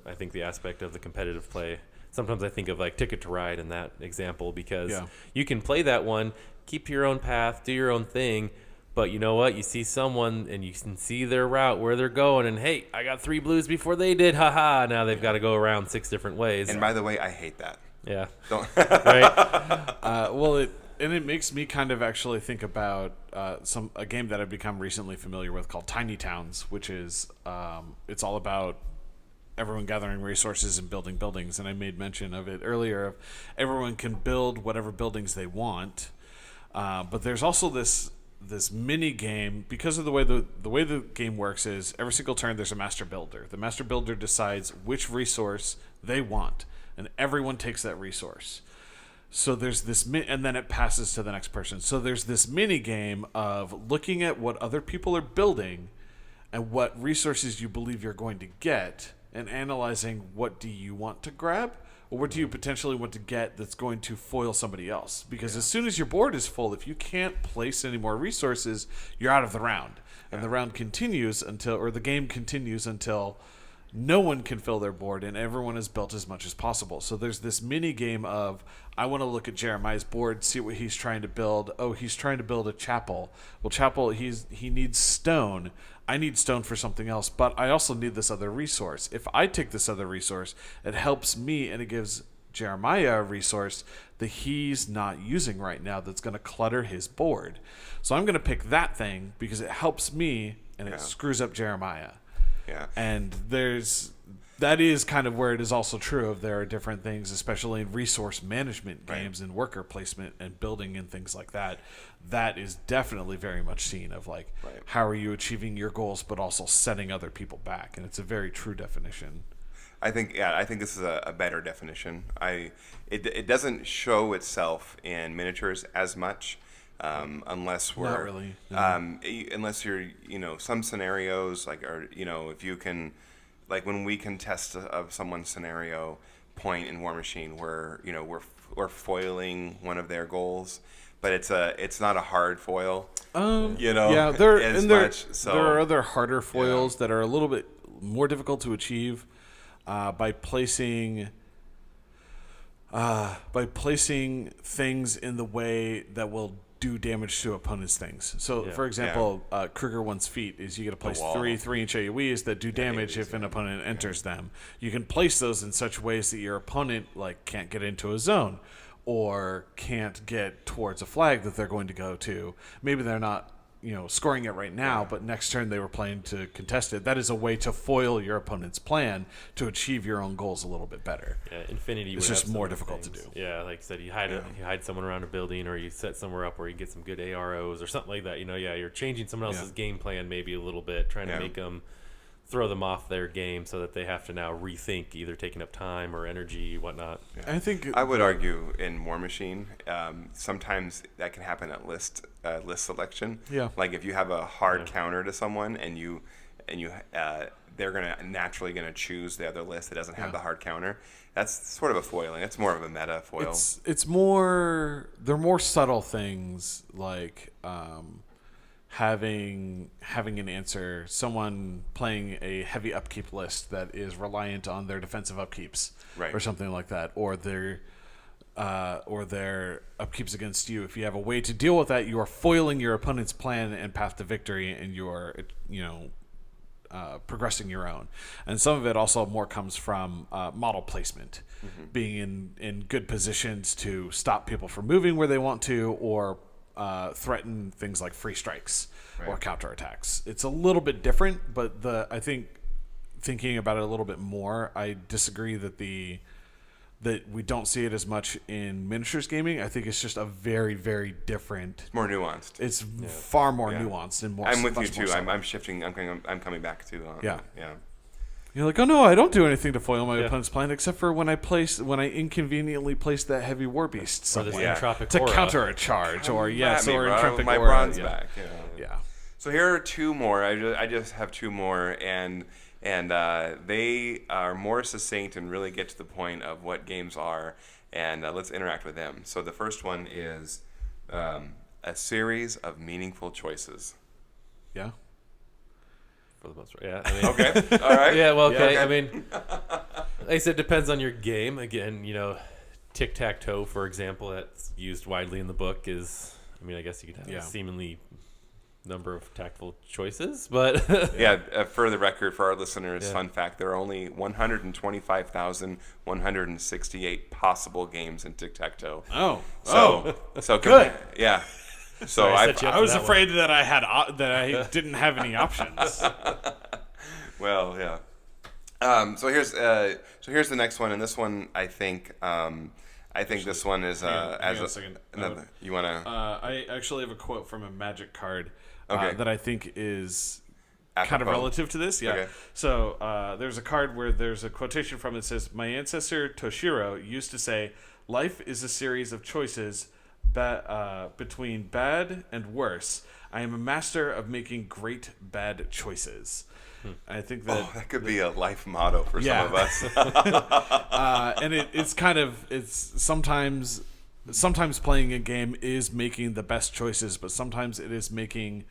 I think the aspect of the competitive play. Sometimes I think of like Ticket to Ride in that example, because you can play that one, keep your own path, do your own thing, but you know what? You see someone and you can see their route, where they're going, and hey, I got 3 blues before they did, haha. Now they've got to go around 6 different ways. And by the way, I hate that. Yeah. Don't. Right? It makes me kind of actually think about a game that I've become recently familiar with called Tiny Towns, which is it's all about everyone gathering resources and building buildings. And I made mention of it earlier. Of everyone can build whatever buildings they want, but there's also this mini game, because of the way the game works is every single turn there's a master builder. The master builder decides which resource they want, and everyone takes that resource. So there's this, and then it passes to the next person. So there's this mini game of looking at what other people are building and what resources you believe you're going to get, and analyzing what do you want to grab, or what do you potentially want to get that's going to foil somebody else. Because as soon as your board is full, if you can't place any more resources, you're out of the round. And the round continues the game continues until no one can fill their board and everyone has built as much as possible. So there's this mini game of, I want to look at Jeremiah's board, see what he's trying to build. Oh, he's trying to build a chapel. Well, chapel, he needs stone. I need stone for something else, but I also need this other resource. If I take this other resource, it helps me, and it gives Jeremiah a resource that he's not using right now that's going to clutter his board. So I'm going to pick that thing because it helps me, and it screws up Jeremiah. Yeah. And that is kind of where it is also true of there are different things, especially in resource management games and worker placement and building and things like that. That is definitely very much seen of like, how are you achieving your goals, but also setting other people back. And it's a very true definition. I think this is a better definition. It doesn't show itself in miniatures as much. Unless we're not really. Unless you're some scenarios if you can, like when we can test of someone's scenario point in War Machine where we're foiling one of their goals, but it's not a hard foil. There are other harder foils that are a little bit more difficult to achieve by placing things in the way that will do damage to opponents' things. So, for example, Kruger One's feet is you get to place 3 3-inch AoEs that do damage if an opponent enters them. You can place those in such ways that your opponent can't get into a zone or can't get towards a flag that they're going to go to. Maybe they're not scoring it right now, but next turn they were playing to contest it. That is a way to foil your opponent's plan to achieve your own goals a little bit better. Yeah, Infinity. It's just more difficult to do. Yeah, like I said, you hide someone around a building, or you set somewhere up where you get some good AROs or something like that. You're changing someone else's game plan maybe a little bit, trying to make them throw them off their game so that they have to now rethink, either taking up time or energy, whatnot. Yeah. I would argue in War Machine, sometimes that can happen at list selection. Yeah. Like if you have a hard counter to someone and they're naturally gonna choose the other list that doesn't have the hard counter. That's sort of a foiling. It's more of a meta foil. They're more subtle things like having an answer, someone playing a heavy upkeep list that is reliant on their defensive upkeeps, or something like that, or their upkeeps against you. If you have a way to deal with that, you are foiling your opponent's plan and path to victory, and you are progressing your own. And some of it also more comes from model placement, being in good positions to stop people from moving where they want to, or threaten things like free strikes or counterattacks. It's a little bit different, but I think thinking about it a little bit more, I disagree that we don't see it as much in miniatures gaming. I think it's just a very, very different. It's more nuanced. It's far more nuanced and more. I'm with you too. I'm shifting. I'm coming back to. Yeah. You're like, oh no, I don't do anything to foil my Yeah. opponent's plan except for when I inconveniently place that heavy war beast Or this somewhere entropic to aura. counter a charge, or At me, bro. entropic my aura. bronze yeah. back. Yeah. So here are two more. I just have two more, and they are more succinct and really get to the point of what games are, and let's interact with them. So the first one is a series of meaningful choices. Yeah. For the most part, yeah. I mean, Okay, all right. yeah, well, okay. Yeah, I okay. mean, like I said, it depends on your game. Again, tic-tac-toe, for example, that's used widely in the book is, I mean, I guess you could have a seemingly number of tactful choices, but Yeah, for the record, for our listeners, Yeah. fun fact, there are only 125,168 possible games in tic-tac-toe. Oh. So Good. Yeah. So Sorry, I set you up I for was that afraid that I didn't have any options. Well, yeah. So here's the next one, and this one I think this one is hang on as a second. another. You wanna I actually have a quote from a Magic card Okay. that I think is kind of Apropos. relative to this. Yeah. Okay. So there's a card where there's a quotation from it that says, "My ancestor Toshiro used to say, life is a series of choices between bad and worse. I am a master of making great bad choices." I think that that could be a life motto for Yeah. some of us. and it's sometimes playing a game is making the best choices, but sometimes it is making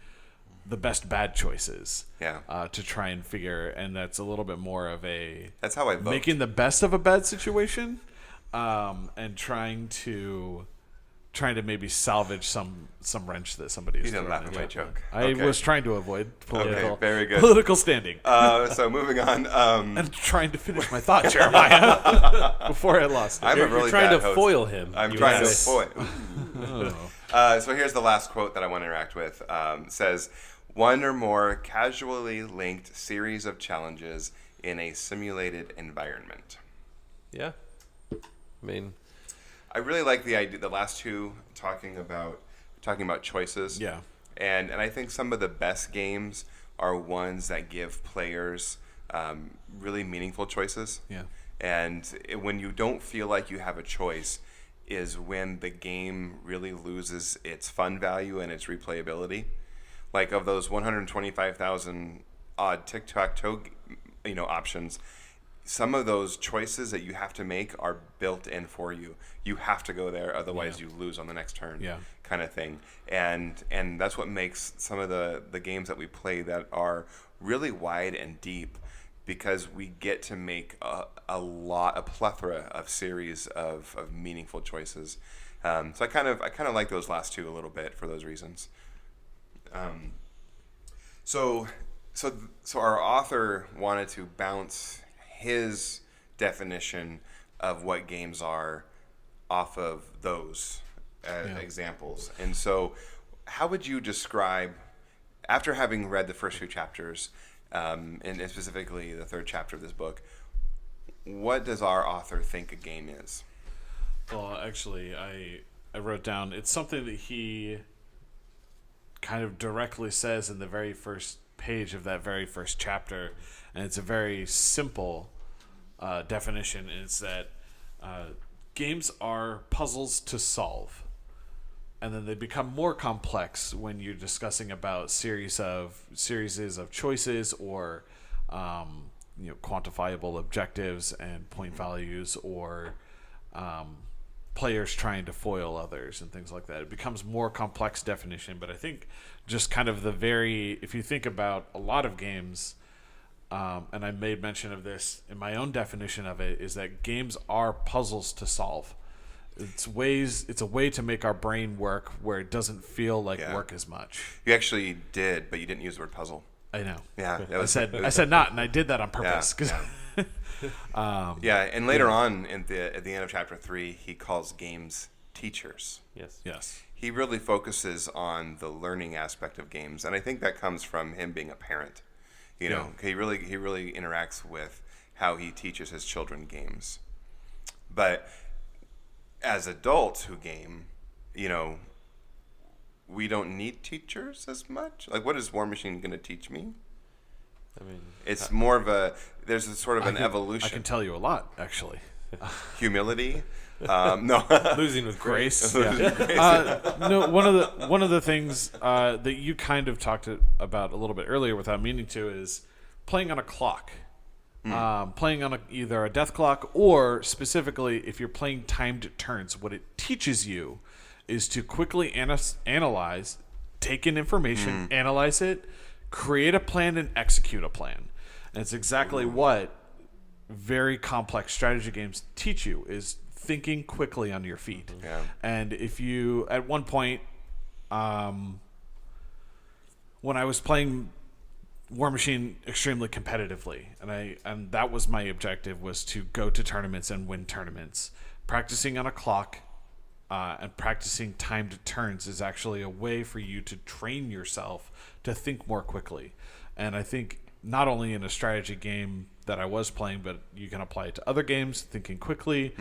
the best bad choices. Yeah. To try and figure, and that's a little bit more of a That's how I vote. making the best of a bad situation, and trying to maybe salvage some wrench that somebody's You didn't thrown laugh at into my it. joke. I Okay. was trying to avoid political, very good. political standing. So moving on. And trying to finish my thought, Jeremiah, before I lost it. I'm you're a really trying bad to host. foil him. I'm you trying would to say. foil. So here's the last quote that I want to interact with. Says, "One or more casually linked series of challenges in a simulated environment." Yeah. I mean, I really like the idea. The last two talking about choices. Yeah. And I think some of the best games are ones that give players really meaningful choices. Yeah. And when you don't feel like you have a choice is when the game really loses its fun value and its replayability. Like of those 125,000 odd tic-tac-toe, options, some of those choices that you have to make are built in for you. You have to go there, otherwise you lose on the next turn, kind of thing. And that's what makes some of the games that we play that are really wide and deep, because we get to make a plethora of series of meaningful choices. So I kind of like those last two a little bit for those reasons. So our author wanted to bounce his definition of what games are off of those examples. And so how would you describe, after having read the first few chapters, and specifically the third chapter of this book, what does our author think a game is? Well, actually, I wrote down, it's something that he kind of directly says in the very first page of that very first chapter, and it's a very simple definition, and it's that games are puzzles to solve, and then they become more complex when you're discussing about series of choices or quantifiable objectives and point values, or players trying to foil others and things like that. It becomes more complex definition, but I think just kind of if you think about a lot of games, and I made mention of this in my own definition of it, is that games are puzzles to solve. It's a way to make our brain work where it doesn't feel like work as much. You actually did, but you didn't use the word puzzle. I know. Yeah, I said not, and I did that on purpose. And later on at the end of chapter 3, he calls games teachers. yes. He really focuses on the learning aspect of games, and I think that comes from him being a parent. He really interacts with how he teaches his children games. But as adults who game, we don't need teachers as much. Like, what is War Machine going to teach me? I mean, It's more of there's a sort of an evolution. I can tell you a lot, actually. Humility. No. losing with grace. No, one of the things that you kind of talked about a little bit earlier without meaning to is playing on a clock. Playing on either a death clock or specifically if you're playing timed turns. What it teaches you is to quickly analyze, take in information, analyze it, create a plan, and execute a plan. And it's exactly what very complex strategy games teach you, is thinking quickly on your feet. Yeah. And if you, at one point, when I was playing War Machine extremely competitively, and that was my objective, was to go to tournaments and win tournaments. Practicing on a clock and practicing timed turns is actually a way for you to train yourself to think more quickly. And I think not only in a strategy game that I was playing, but you can apply it to other games, thinking quickly.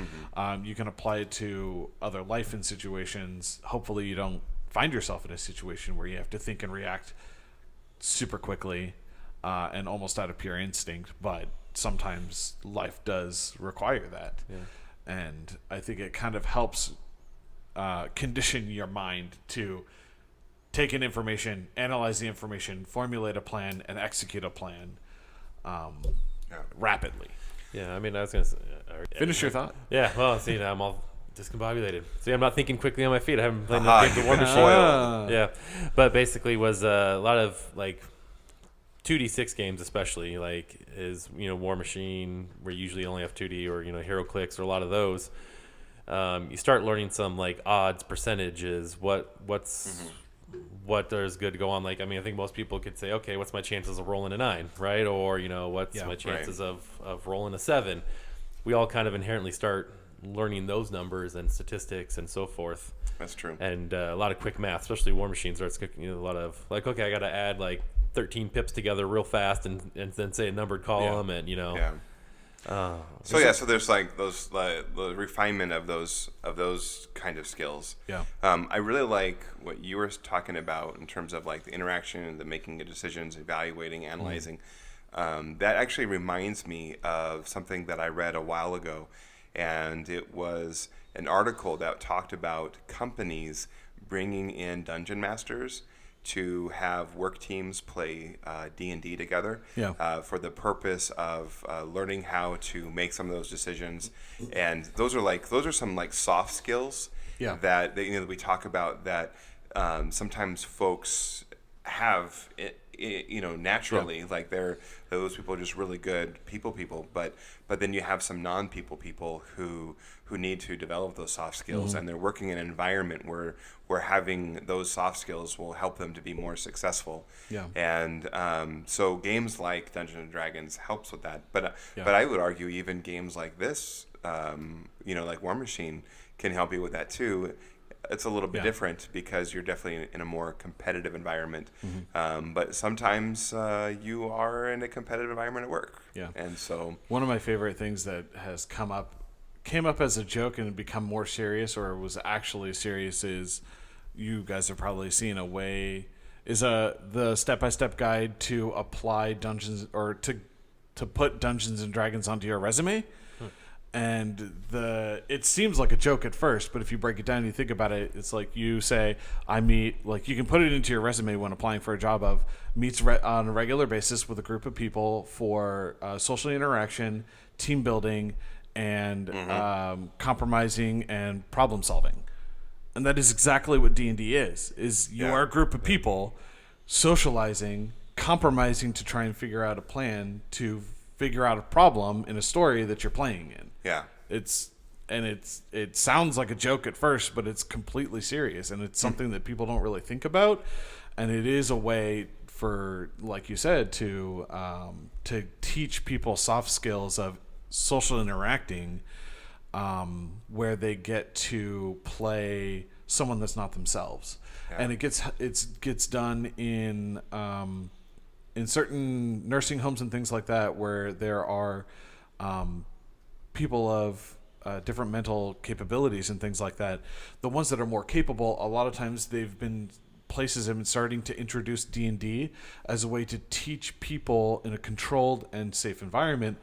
You can apply it to other life and situations. Hopefully you don't find yourself in a situation where you have to think and react super quickly and almost out of pure instinct, but sometimes life does require that. And I think it kind of helps condition your mind to take in information, analyze the information, formulate a plan, and execute a plan rapidly. Yeah, I mean, I was going to say... Finish your thought. Yeah, well, see, now I'm all discombobulated. See, I'm not thinking quickly on my feet. I haven't played enough games of War Machine. Yeah, but basically was a lot of, like, 2D6 games especially, like, is, War Machine, where you usually only have 2D, or, Hero Clicks, or a lot of those. You start learning some, like, odds, percentages, what there's good to go on. Like, I mean, I think most people could say, okay, what's my chances of rolling a 9, right? Or, what's my chances of rolling a 7? We all kind of inherently start learning those numbers and statistics and so forth. That's true. And a lot of quick math, especially War Machine starts cooking a lot of, like, okay, I got to add, like, 13 pips together real fast and then say a numbered column and, Yeah. So there's like those the refinement of those kind of skills. Yeah. I really like what you were talking about in terms of like the interaction and the making of decisions, evaluating, analyzing. That actually reminds me of something that I read a while ago, and it was an article that talked about companies bringing in dungeon masters to have work teams play D&D together for the purpose of learning how to make some of those decisions. And those are some like soft skills that we talk about that sometimes folks have naturally, like those people are just really good people, but then you have some non-people who need to develop those soft skills, and they're working in an environment where having those soft skills will help them to be more successful. And so games like Dungeons and Dragons helps with that, but I would argue even games like this, like War Machine, can help you with that too. It's a little bit different because you're definitely in a more competitive environment. But sometimes you are in a competitive environment at work. And so one of my favorite things that has came up as a joke and become more serious, or was actually serious, is you guys have probably seen the step-by-step guide to apply Dungeons, or to put Dungeons and Dragons onto your resume. And it seems like a joke at first, but if you break it down and you think about it, it's like you say, you can put it into your resume when applying for a job of meets on a regular basis with a group of people for social interaction, team building, and compromising and problem solving. And that is exactly what D&D is you are a group of people socializing, compromising to try and figure out a plan to figure out a problem in a story that you're playing in. It sounds like a joke at first, but it's completely serious, and it's something that people don't really think about. And it is a way for, like you said, to teach people soft skills of social interacting, where they get to play someone that's not themselves. And it gets done in certain nursing homes and things like that, where there are people of different mental capabilities and things like that. The ones that are more capable, a lot of times they've been places have been starting to introduce D&D as a way to teach people in a controlled and safe environment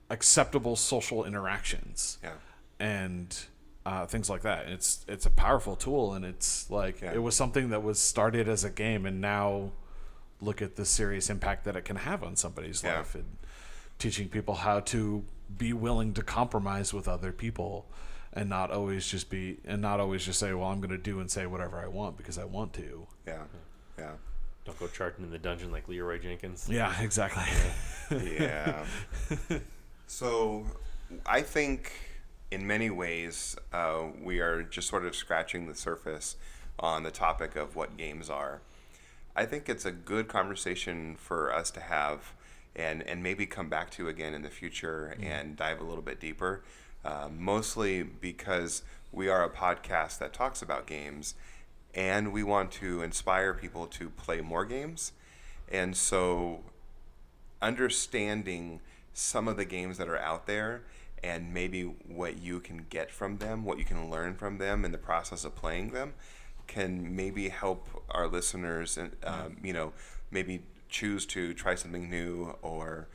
acceptable social interactions. Yeah. And things like that. It's a powerful tool, and it's like it was something that was started as a game, and now look at the serious impact that it can have on somebody's life, and teaching people how to be willing to compromise with other people, and not always just say, well, I'm going to do and say whatever I want because I want to. Yeah. Don't go charging in the dungeon like Leroy Jenkins. Yeah, exactly. Yeah. So I think in many ways we are just sort of scratching the surface on the topic of what games are. I think it's a good conversation for us to have and maybe come back to again in the future and dive a little bit deeper, mostly because we are a podcast that talks about games and we want to inspire people to play more games. And so understanding some of the games that are out there and maybe what you can get from them, what you can learn from them in the process of playing them, can maybe help our listeners, maybe choose to try something new, or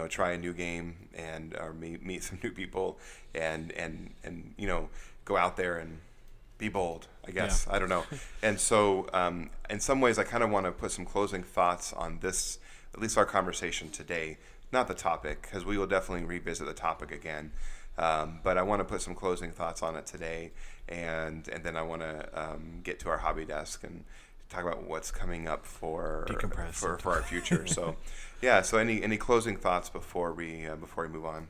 try a new game and or meet some new people, and go out there and be bold, I guess. I don't know. And so in some ways I kind of want to put some closing thoughts on this, at least our conversation today. Not the topic, because we will definitely revisit the topic again. But I want to put some closing thoughts on it today, and then I want to get to our hobby desk and talk about what's coming up for our future. So, So any closing thoughts before we move on?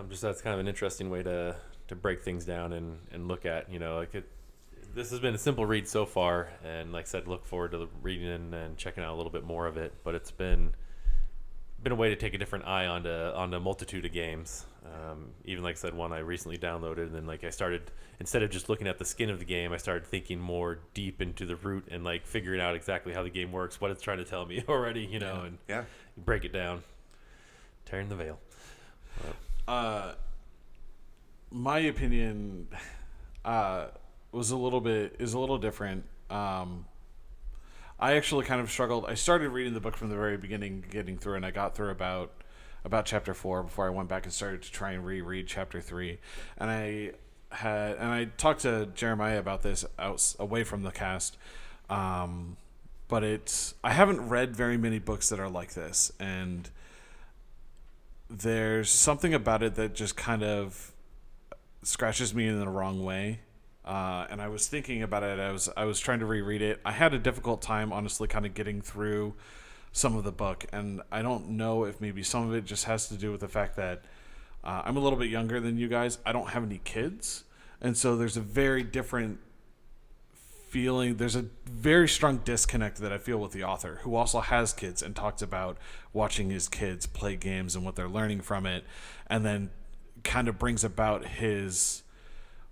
Just that's kind of an interesting way to break things down and look at this has been a simple read so far, and like I said, look forward to reading and checking out a little bit more of it. But it's been a way to take a different eye on a multitude of games. Even like I said, one I recently downloaded, and then like I started, instead of just looking at the skin of the game, I started thinking more deep into the root and like figuring out exactly how the game works, what it's trying to tell me already, and break it down, tearing the veil. My opinion is a little different. I actually kind of struggled. I started reading the book from the very beginning, getting through, and I got through about chapter 4 before I went back and started to try and reread chapter 3. And I talked to Jeremiah about this away from the cast. But I haven't read very many books that are like this, and there's something about it that just kind of scratches me in the wrong way. And I was thinking about it. I was trying to reread it. I had a difficult time, honestly, kind of getting through some of the book. And I don't know if maybe some of it just has to do with the fact that I'm a little bit younger than you guys. I don't have any kids. And so there's a very different feeling. There's a very strong disconnect that I feel with the author, who also has kids and talks about watching his kids play games and what they're learning from it. And then kind of brings about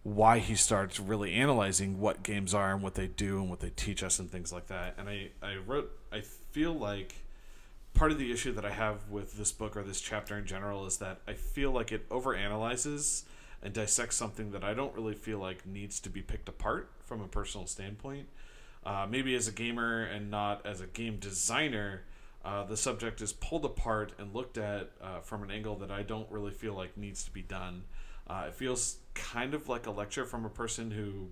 why he starts really analyzing what games are and what they do and what they teach us and things like that. And I feel like part of the issue that I have with this book or this chapter in general is that I feel like it overanalyzes and dissects something that I don't really feel like needs to be picked apart from a personal standpoint. Maybe as a gamer and not as a game designer, the subject is pulled apart and looked at from an angle that I don't really feel like needs to be done. It feels kind of like a lecture from a person who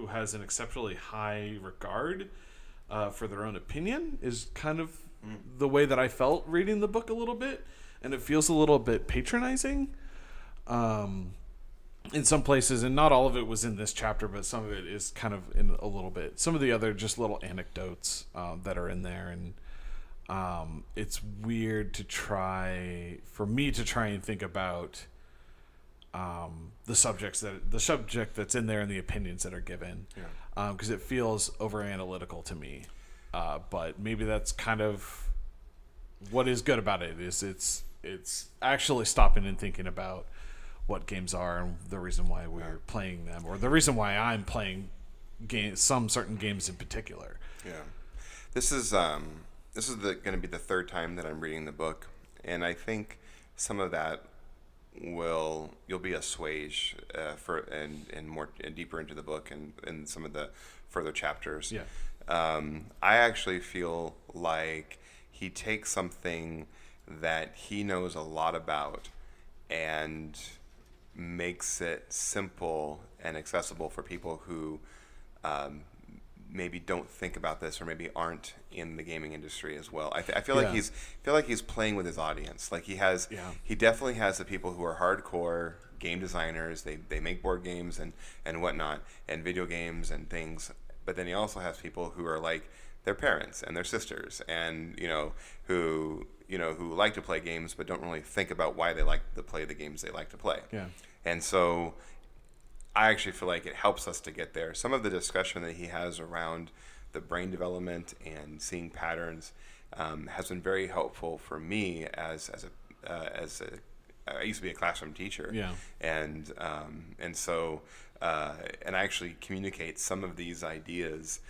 has an exceptionally high regard for their own opinion, is kind of the way that I felt reading the book a little bit. And it feels a little bit patronizing in some places, and not all of it was in this chapter, but some of it is kind of in a little bit. Some of the other just little anecdotes that are in there, and it's weird for me to try and think about the subject that's in there and the opinions that are given, because it feels over analytical to me. But maybe that's kind of what is good about it. Is it's actually stopping and thinking about what games are and the reason why we're playing them, or the reason why I'm playing some certain games in particular. Yeah, this is going to be the third time that I'm reading the book, and I think some of that you'll be assuaged for and more and deeper into the book and some of the further chapters. Yeah. I actually feel like he takes something that he knows a lot about and makes it simple and accessible for people who maybe don't think about this or maybe aren't in the gaming industry as well. I feel like he's playing with his audience. Like he definitely has the people who are hardcore game designers. They make board games and whatnot and video games and things. But then he also has people who are like their parents and their sisters and who like to play games but don't really think about why they like to play the games they like to play. Yeah. And so I actually feel like it helps us to get there. Some of the discussion that he has around the brain development and seeing patterns has been very helpful for me as I used to be a classroom teacher. Yeah. And so I actually communicate some of these ideas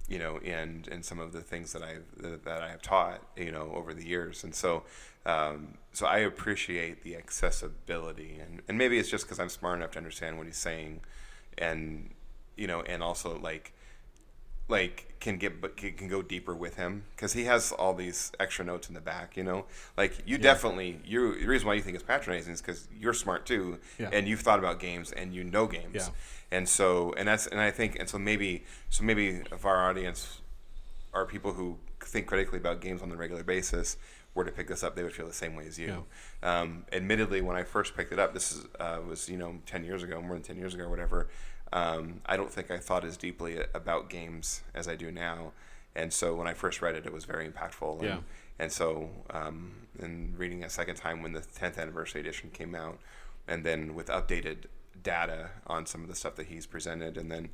in some of the things that I have taught over the years. And so I appreciate the accessibility, and maybe it's just because I'm smart enough to understand what he's saying, and also can go deeper with him because he has all these extra notes in the back. Definitely the reason why you think it's patronizing is because you're smart too, and you've thought about games and you know games. Yeah. And so maybe if our audience are people who think critically about games on a regular basis were to pick this up, they would feel the same way as you. Yeah. Admittedly, when I first picked it up, this was 10 years ago, more than 10 years ago, or whatever. I don't think I thought as deeply about games as I do now, and so when I first read it, it was very impactful. And so, and reading it a second time when the 10th anniversary edition came out, and then with updated data on some of the stuff that he's presented, and then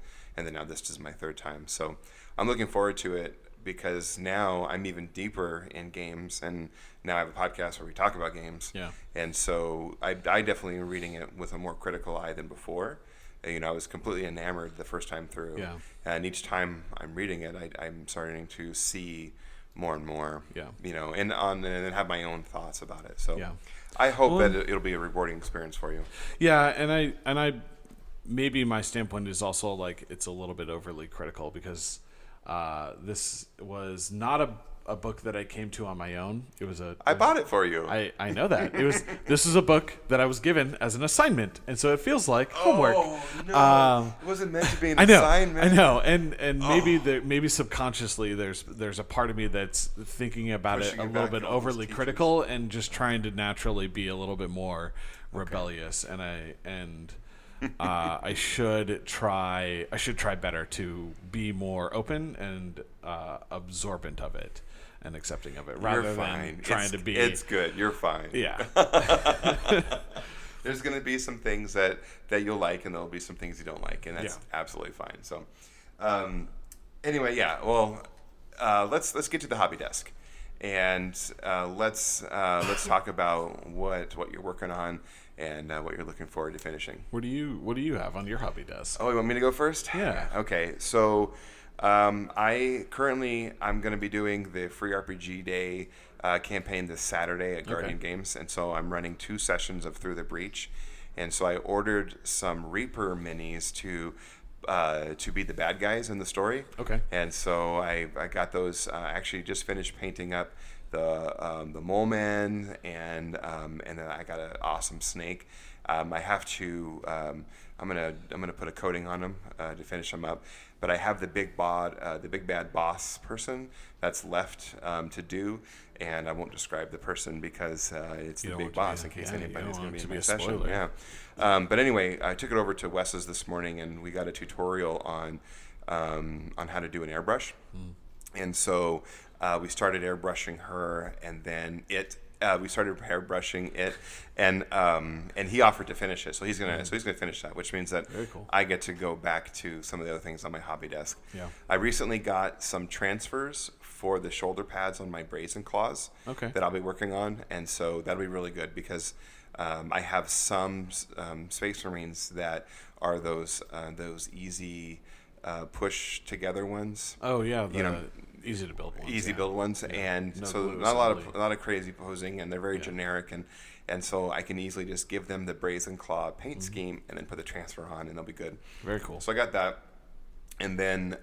now this is my third time. So I'm looking forward to it because now I'm even deeper in games, and now I have a podcast where we talk about games. Yeah. And so I definitely am reading it with a more critical eye than before. I was completely enamored the first time through. Yeah. And each time I'm reading it, I'm starting to see more and more. Yeah. And have my own thoughts about it. So Yeah. I hope that it'll be a rewarding experience for you. Yeah, and I maybe my standpoint is also like it's a little bit overly critical because this was not a book that I came to on my own. I bought it for you. I know that. This is a book that I was given as an assignment, and so it feels like homework. Oh no! It wasn't meant to be an I know, assignment. I know, and maybe subconsciously there's a part of me that's thinking about Pushing it a it little back bit on those overly teachers. critical and just trying to naturally be a little bit more rebellious, I should try better to be more open and absorbent of it and accepting of it rather than trying to be. It's good. You're fine. Yeah. There's going to be some things that you'll like, and there'll be some things you don't like, and that's absolutely fine. So, anyway, yeah. Well, let's get to the hobby desk, and let's talk about what you're working on and what you're looking forward to finishing. What do you have on your hobby desk? Oh, you want me to go first? Yeah. Okay. So, I'm going to be doing the Free RPG Day campaign this Saturday at Guardian Games, and so I'm running 2 sessions of Through the Breach, and so I ordered some Reaper minis to be the bad guys in the story. Okay. And so I got those. Actually, just finished painting up the mole man, and then I got an awesome snake. I have to. I'm gonna put a coating on them to finish them up. But I have the big bad boss person that's left to do, and I won't describe the person because it's the big boss in case anybody's going to be in my session. Yeah. But anyway, I took it over to Wes's this morning, and we got a tutorial on how to do an airbrush, and so we started airbrushing her, and then we started airbrushing it, and he offered to finish it, so he's gonna finish that, which means that cool. I get to go back to some of the other things on my hobby desk. Yeah. I recently got some transfers for the shoulder pads on my brazen claws that I'll be working on, and so that'll be really good because I have some Space Marines that are those easy push together ones. Oh yeah, easy to build ones. Easy build ones, and No so glue not assembly. a lot of crazy posing, and they're very generic, and so I can easily just give them the Brazen Claw paint scheme and then put the transfer on, and they'll be good. Very cool. So I got that, and then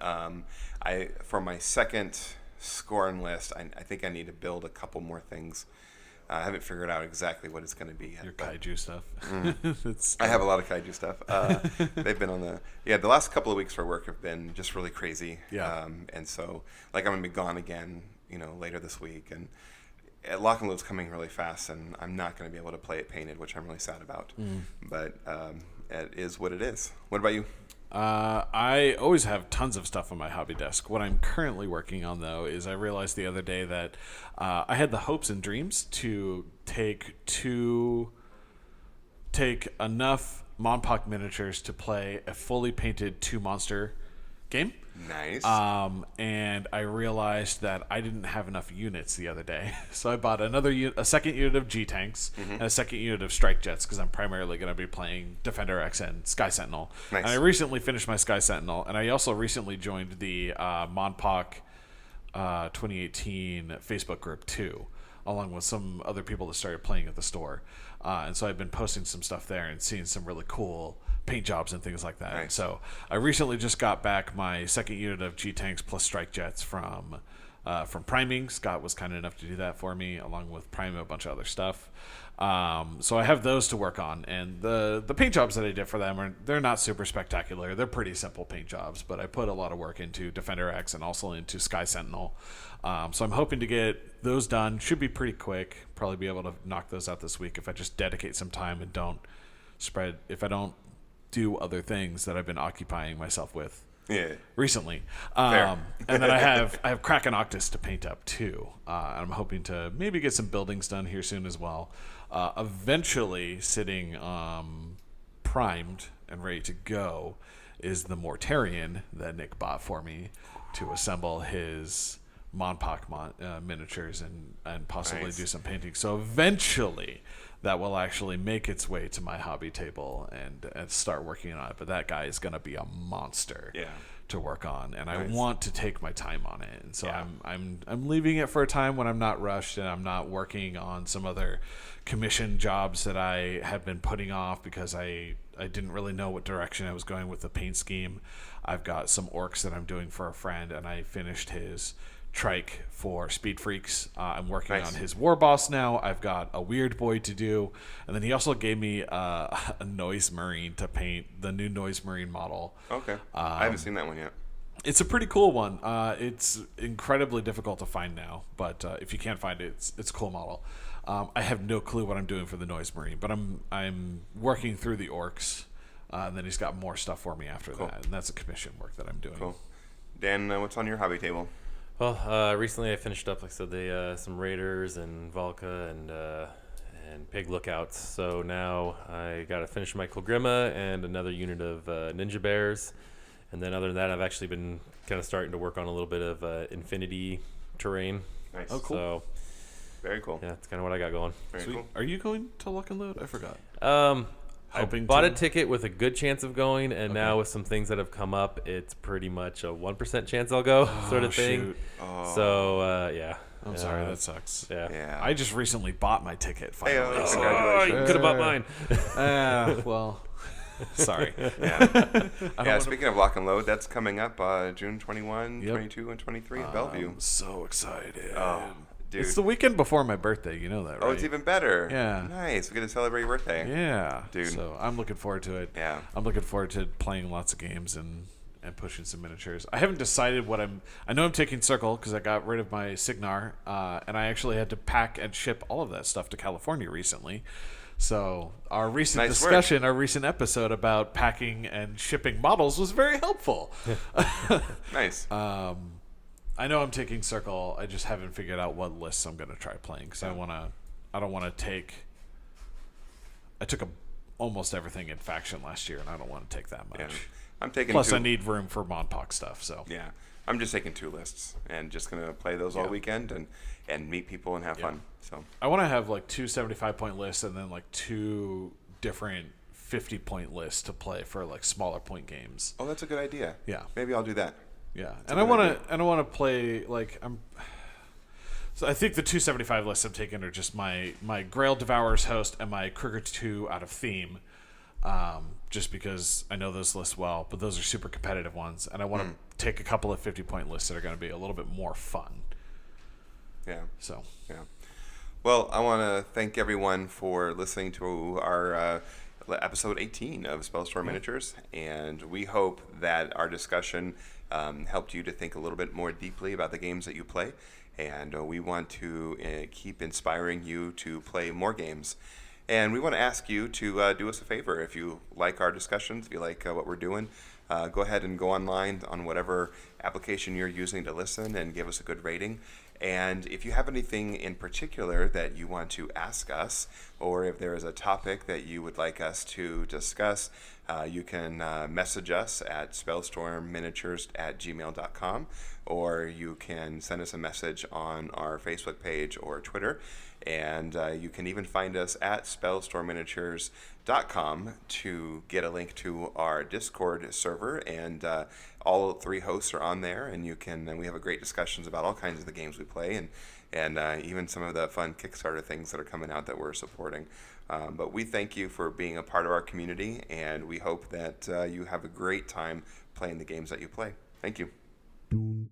for my second Scorn list, I think I need to build a couple more things. I haven't figured out exactly what it's going to be yet. Your kaiju stuff. I have a lot of kaiju stuff. They've been on the last couple of weeks for work have been just really crazy. Yeah. And so, like, I'm going to be gone again, later this week. And Lock and Load's coming really fast, and I'm not going to be able to play it painted, which I'm really sad about. But it is what it is. What about you? I always have tons of stuff on my hobby desk. What I'm currently working on, though, is I realized the other day that I had the hopes and dreams to take enough Monpok miniatures to play a fully painted 2-monster game. Nice. And I realized that I didn't have enough units the other day, so I bought a second unit of G tanks and a second unit of strike jets because I'm primarily going to be playing Defender X and Sky Sentinel. Nice. And I recently finished my Sky Sentinel, and I also recently joined the Monpok 2018 Facebook group too, along with some other people that started playing at the store. And so I've been posting some stuff there and seeing some really cool paint jobs and things like that. Nice. So I recently just got back my second unit of G tanks plus strike jets from priming. Scott was kind enough to do that for me, along with priming a bunch of other stuff. So I have those to work on, and the paint jobs that I did for them they're not super spectacular. They're pretty simple paint jobs, but I put a lot of work into Defender X and also into Sky Sentinel. So I'm hoping to get those done. Should be pretty quick. Probably be able to knock those out this week if I just dedicate some time and if I don't do other things that I've been occupying myself with recently. And then I have Kraken Octus to paint up too. And I'm hoping to maybe get some buildings done here soon as well. Eventually, sitting primed and ready to go is the Mortarion that Nick bought for me to assemble his Monpok miniatures and possibly do some painting. So eventually that will actually make its way to my hobby table and start working on it. But that guy is going to be a monster to work on, and I want to take my time on it. And so I'm leaving it for a time when I'm not rushed and I'm not working on some other commission jobs that I have been putting off because I didn't really know what direction I was going with the paint scheme. I've got some orcs that I'm doing for a friend, and I finished his trike for Speed Freaks. I'm working on his War Boss now. I've got a Weird Boy to do, and then he also gave me a Noise Marine to paint, the new Noise Marine model. Okay. I haven't seen that one yet. It's a pretty cool one. It's incredibly difficult to find now, but if you can't find it, it's a cool model. I have no clue what I'm doing for the Noise Marine, but I'm working through the orcs, and then he's got more stuff for me after that, and that's a commission work that I'm doing. Cool. Dan, what's on your hobby table? Well, recently I finished up, like I said, some Raiders and Valka and Pig Lookouts. So now I got to finish my Kolgrima and another unit of Ninja Bears. And then other than that, I've actually been kind of starting to work on a little bit of Infinity terrain. Nice. Oh, cool. So, very cool. Yeah, that's kind of what I got going. Very Sweet. cool. Are you going to Lock and Load? I forgot. I bought a ticket with a good chance of going, and now with some things that have come up, it's pretty much a 1% chance I'll go, sort of thing. Shoot. So, yeah. I'm sorry, that sucks. Yeah. I just recently bought my ticket finally. Hey, Oh, congratulations. you could have bought mine. Well, sorry. Speaking of Lock and Load, that's coming up June 21, Yep. 22, and 23 at Bellevue. I'm so excited. Oh, dude. It's the weekend before my birthday. You know that, right? Oh, it's even better. Yeah. Nice. We get to celebrate your birthday. Yeah. Dude. So I'm looking forward to it. Yeah. I'm looking forward to playing lots of games and pushing some miniatures. I haven't decided what I know I'm taking Circle because I got rid of my Signar, and I actually had to pack and ship all of that stuff to California recently. So our recent discussion, our recent episode about packing and shipping models was very helpful. Nice. I know I'm taking Circle. I just haven't figured out what lists I'm going to try playing because I don't want to take. I took almost everything in faction last year, and I don't want to take that much. Yeah. I'm taking Plus, two. I need room for Monpok stuff. So Yeah. I'm just taking 2 lists and just going to play those all weekend and meet people and have fun. So I want to have like 2 75-point lists and then like 2 different 50-point lists to play for like smaller point games. Oh, that's a good idea. Yeah. Maybe I'll do that. Yeah, and I want to play like I'm. So I think the 275 lists I'm taking are just my Grail Devourer's Host and my Krieger 2 out of theme, just because I know those lists well. But those are super competitive ones, and I want to take a couple of 50-point lists that are going to be a little bit more fun. Yeah. So. Yeah. Well, I want to thank everyone for listening to our episode 18 of Spellstorm Miniatures, and we hope that our discussion helped you to think a little bit more deeply about the games that you play, and we want to keep inspiring you to play more games. And we want to ask you to do us a favor. If you like our discussions, if you like what we're doing, go ahead and go online on whatever application you're using to listen and give us a good rating. And if you have anything in particular that you want to ask us, or if there is a topic that you would like us to discuss, you can message us at spellstormminiatures@gmail.com, or you can send us a message on our Facebook page or Twitter. And you can even find us at spellstormminiatures.com to get a link to our Discord server, and all 3 hosts are on there, and we have a great discussions about all kinds of the games we play, and even some of the fun Kickstarter things that are coming out that we're supporting. But we thank you for being a part of our community, and we hope that you have a great time playing the games that you play. Thank you. Boom.